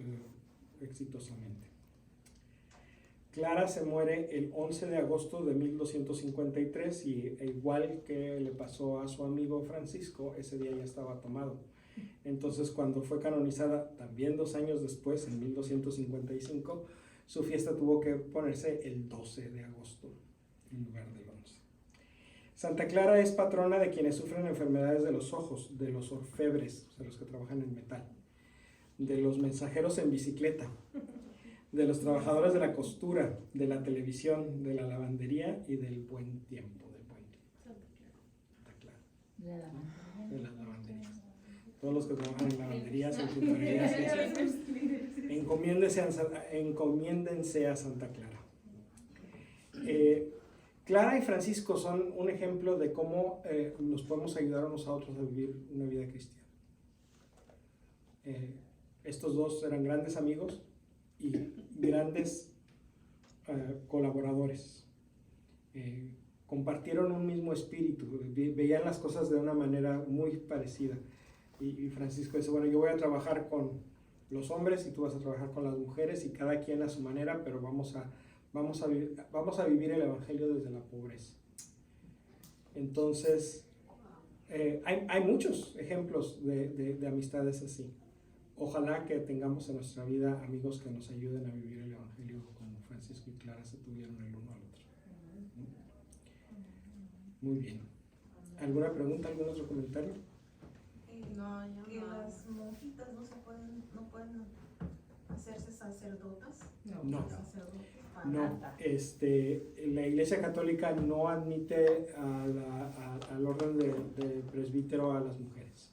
exitosamente. Clara se muere el 11 de agosto de 1253, y igual que le pasó a su amigo Francisco, ese día ya estaba tomado. Entonces, cuando fue canonizada, también 2 años después, en 1255, su fiesta tuvo que ponerse el 12 de agosto en lugar del 11. Santa Clara es patrona de quienes sufren enfermedades de los ojos, de los orfebres, o sea, los que trabajan en metal, de los mensajeros en bicicleta, de los trabajadores de la costura, de la televisión, de la lavandería y del buen tiempo. Santa Clara. De las lavanderías. Todos los que trabajan en lavanderías, en tintorerías, encomiéndense a Santa Clara. Clara y Francisco son un ejemplo de cómo nos podemos ayudar unos a otros a vivir una vida cristiana. Estos dos eran grandes amigos y grandes colaboradores. Compartieron un mismo espíritu, veían las cosas de una manera muy parecida. Y Francisco dice, bueno, yo voy a trabajar con los hombres y tú vas a trabajar con las mujeres, y cada quien a su manera, pero vamos a vivir el Evangelio desde la pobreza. Entonces, hay muchos ejemplos de amistades así. Ojalá que tengamos en nuestra vida amigos que nos ayuden a vivir el Evangelio como Francisco y Clara se tuvieron el uno al otro. Muy bien. ¿Alguna pregunta, algún otro comentario? No, yo Que no. las monjitas no pueden hacerse sacerdotas. No. Sacerdotes. No, la Iglesia Católica no admite al orden de presbítero a las mujeres.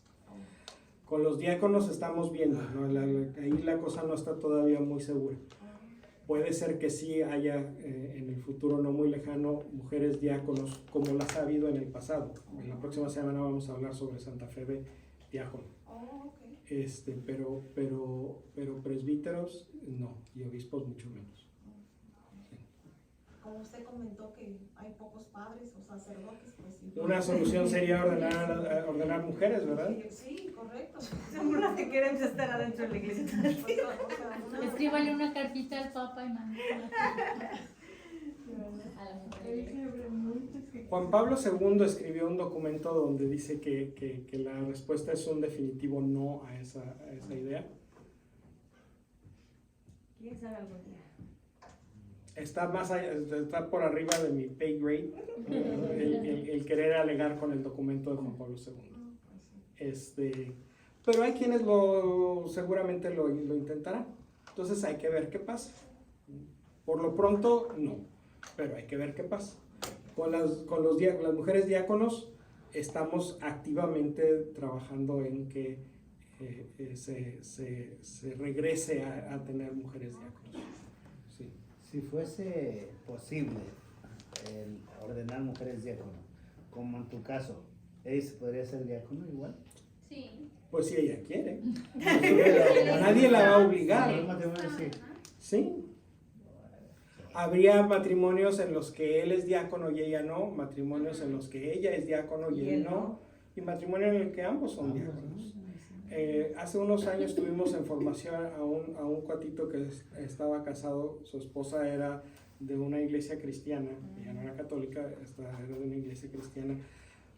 Con los diáconos estamos viendo, ¿no? Ahí la cosa no está todavía muy segura. Puede ser que sí haya en el futuro no muy lejano mujeres diáconos, como las ha habido en el pasado. En la próxima semana vamos a hablar sobre Santa Febe, diácono. Pero presbíteros no, y obispos mucho menos. Como usted comentó que hay pocos padres o sacerdotes, pues sí. Una solución sería ordenar mujeres, ¿verdad? Sí, correcto. Somos las que queremos estar adentro de la iglesia. Escríbale una cartita al Papa y mándale a la mujer. Juan Pablo II escribió un documento donde dice que la respuesta es un definitivo no a esa idea. ¿Quién sabe algún día? Está más allá, está por arriba de mi pay grade el querer alegar con el documento de Juan Pablo II. Pero hay quienes seguramente lo intentarán. Entonces hay que ver qué pasa. Por lo pronto, no. Pero hay que ver qué pasa. Con las mujeres diáconos estamos activamente trabajando en que se regrese a tener mujeres diáconos. Sí. Si fuese posible el ordenar mujeres diácono, como en tu caso, ¿ella podría ser diácono igual? Sí. Pues si ella quiere. Nadie la va a obligar. ¿Sí? Habría matrimonios en los que él es diácono y ella no, matrimonios en los que ella es diácono y él no, y matrimonio en el que ambos son diáconos. Hace unos años tuvimos en formación a un cuatito que estaba casado, su esposa era de una iglesia cristiana, ella no era católica, era de una iglesia cristiana,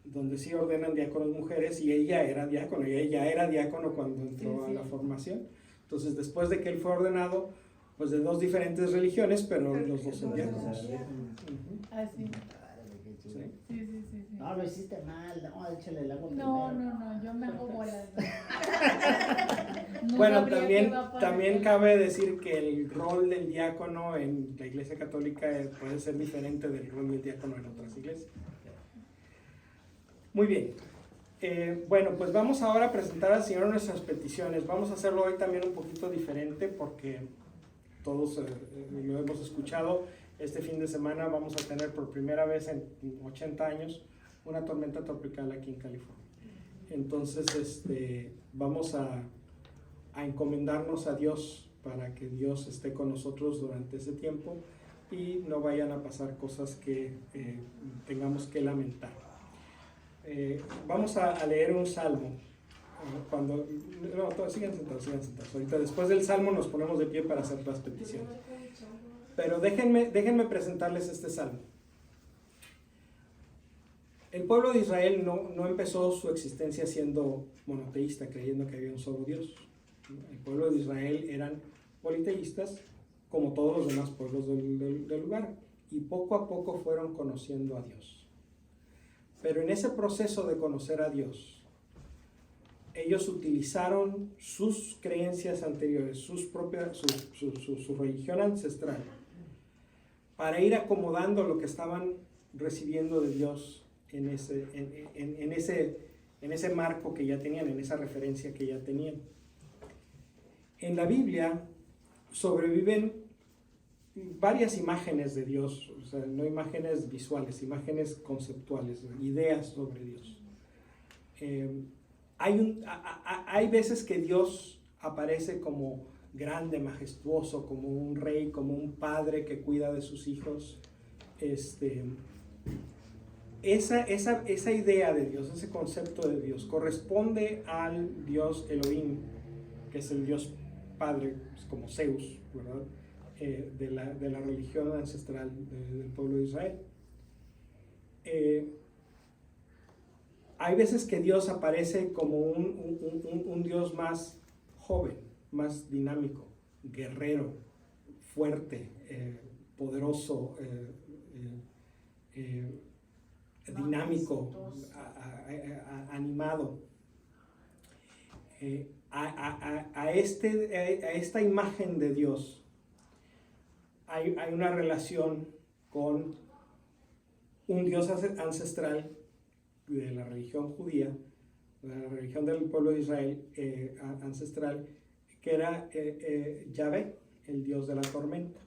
donde sí ordenan diáconos mujeres, y ella era diácono, y ella era diácono cuando entró a la formación. Entonces, después de que él fue ordenado, pues de dos diferentes religiones, pero los dos son diáconos. Ujú. Así. Sí. Sí. No, lo hiciste mal, no, échale el agua No, primero. yo me hago bolas. No Bueno, sabría qué va a pasar. también cabe decir que el rol del diácono en la Iglesia Católica puede ser diferente del rol del diácono en otras iglesias. Muy bien. Bueno, pues vamos ahora a presentar al Señor nuestras peticiones. Vamos a hacerlo hoy también un poquito diferente porque todos lo hemos escuchado. Este fin de semana vamos a tener por primera vez en 80 años una tormenta tropical aquí en California. Entonces, vamos a encomendarnos a Dios para que Dios esté con nosotros durante ese tiempo y no vayan a pasar cosas que tengamos que lamentar. Vamos a leer un salmo. Sigan sentados. Ahorita después del salmo nos ponemos de pie para hacer las peticiones. Pero déjenme presentarles este salmo. El pueblo de Israel no empezó su existencia siendo monoteísta, creyendo que había un solo Dios. El pueblo de Israel eran politeístas, como todos los demás pueblos del lugar, y poco a poco fueron conociendo a Dios. Pero en ese proceso de conocer a Dios, ellos utilizaron sus creencias anteriores, su religión ancestral, para ir acomodando lo que estaban recibiendo de Dios en ese marco que ya tenían, en esa referencia que ya tenían. En la Biblia sobreviven varias imágenes de Dios, o sea, no imágenes visuales, imágenes conceptuales, ideas sobre Dios. Hay veces que Dios aparece como grande, majestuoso, como un rey, como un padre que cuida de sus hijos. Esa idea de Dios, ese concepto de Dios, corresponde al Dios Elohim, que es el Dios Padre, como Zeus, ¿verdad? De la religión ancestral del pueblo de Israel. Hay veces que Dios aparece como un Dios más joven, más dinámico, guerrero, fuerte, poderoso, dinámico, animado. A esta imagen de Dios hay una relación con un Dios ancestral de la religión judía, de la religión del pueblo de Israel ancestral, que era Yahvé, el Dios de la tormenta.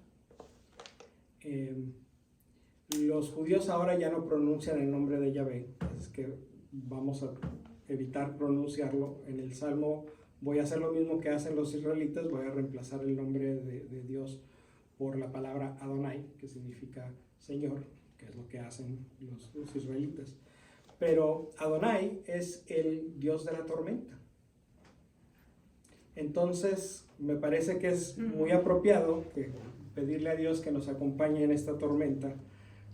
Los judíos ahora ya no pronuncian el nombre de Yahvé, es que vamos a evitar pronunciarlo. En el Salmo voy a hacer lo mismo que hacen los israelitas, voy a reemplazar el nombre de Dios por la palabra Adonai, que significa Señor, que es lo que hacen los israelitas. Pero Adonai es el Dios de la tormenta. Entonces, me parece que es muy apropiado pedirle a Dios que nos acompañe en esta tormenta,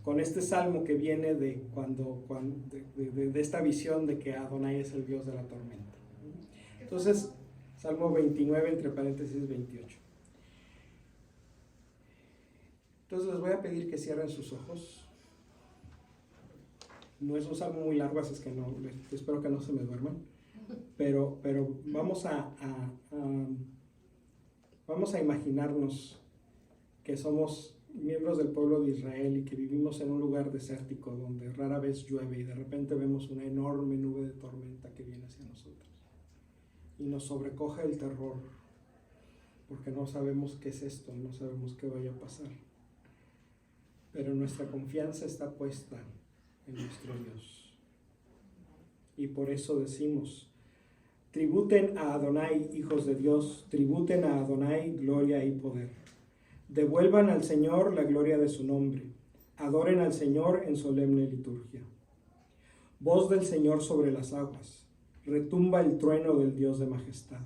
con este salmo que viene de esta visión de que Adonai es el Dios de la tormenta. Entonces, Salmo 29, entre paréntesis 28. Entonces les voy a pedir que cierren sus ojos. No es un salmo muy largo, así es que espero que no se me duerman. Pero vamos a imaginarnos que somos miembros del pueblo de Israel y que vivimos en un lugar desértico donde rara vez llueve y de repente vemos una enorme nube de tormenta que viene hacia nosotros. Y nos sobrecoge el terror porque no sabemos qué es esto, no sabemos qué vaya a pasar. Pero nuestra confianza está puesta en nuestro Dios. Y por eso decimos: tributen a Adonai, hijos de Dios, tributen a Adonai gloria y poder. Devuelvan al Señor la gloria de su nombre. Adoren al Señor en solemne liturgia. Voz del Señor sobre las aguas. Retumba el trueno del Dios de majestad.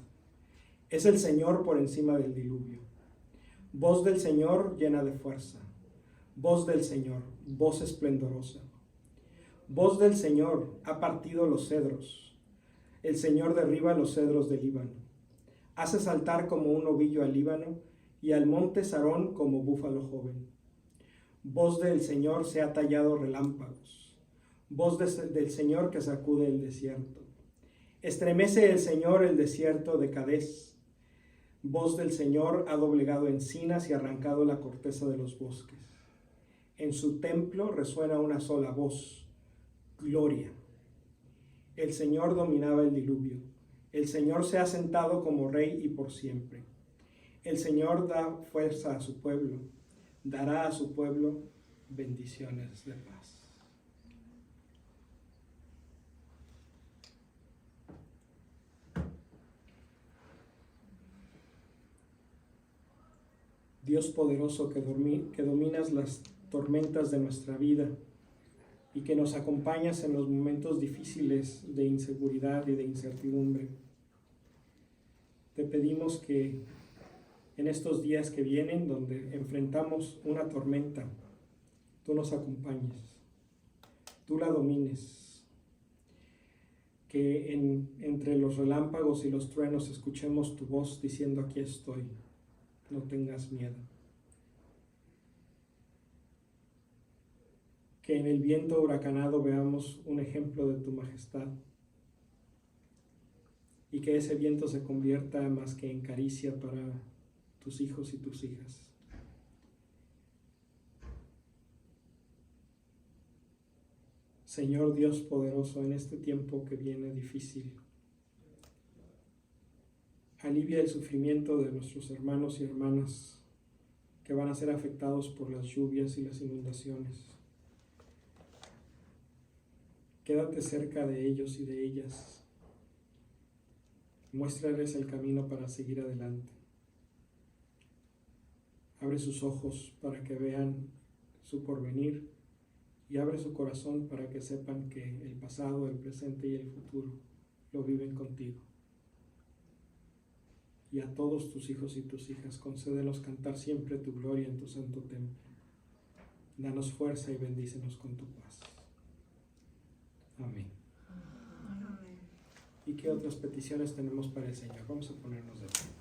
Es el Señor por encima del diluvio. Voz del Señor llena de fuerza. Voz del Señor, voz esplendorosa. Voz del Señor ha partido los cedros. El Señor derriba los cedros del Líbano. Hace saltar como un ovillo al Líbano y al monte Sarón como búfalo joven. Voz del Señor se ha tallado relámpagos. Voz del Señor que sacude el desierto. Estremece el Señor el desierto de Cadés. Voz del Señor ha doblegado encinas y arrancado la corteza de los bosques. En su templo resuena una sola voz: gloria. El Señor dominaba el diluvio. El Señor se ha sentado como rey y por siempre. El Señor da fuerza a su pueblo. Dará a su pueblo bendiciones de paz. Dios poderoso que dominas las tormentas de nuestra vida y que nos acompañas en los momentos difíciles de inseguridad y de incertidumbre. Te pedimos que en estos días que vienen, donde enfrentamos una tormenta, tú nos acompañes, tú la domines, que entre los relámpagos y los truenos escuchemos tu voz diciendo: aquí estoy, no tengas miedo. Que en el viento huracanado veamos un ejemplo de tu majestad y que ese viento se convierta más que en caricia para tus hijos y tus hijas. Señor Dios poderoso, en este tiempo que viene difícil, alivia el sufrimiento de nuestros hermanos y hermanas que van a ser afectados por las lluvias y las inundaciones. Quédate cerca de ellos y de ellas. Muéstrales el camino para seguir adelante. Abre sus ojos para que vean su porvenir y abre su corazón para que sepan que el pasado, el presente y el futuro lo viven contigo. Y a todos tus hijos y tus hijas concédenos cantar siempre tu gloria en tu santo templo. Danos fuerza y bendícenos con tu paz. Amén. ¿Y qué otras peticiones tenemos para el Señor? Vamos a ponernos de pie.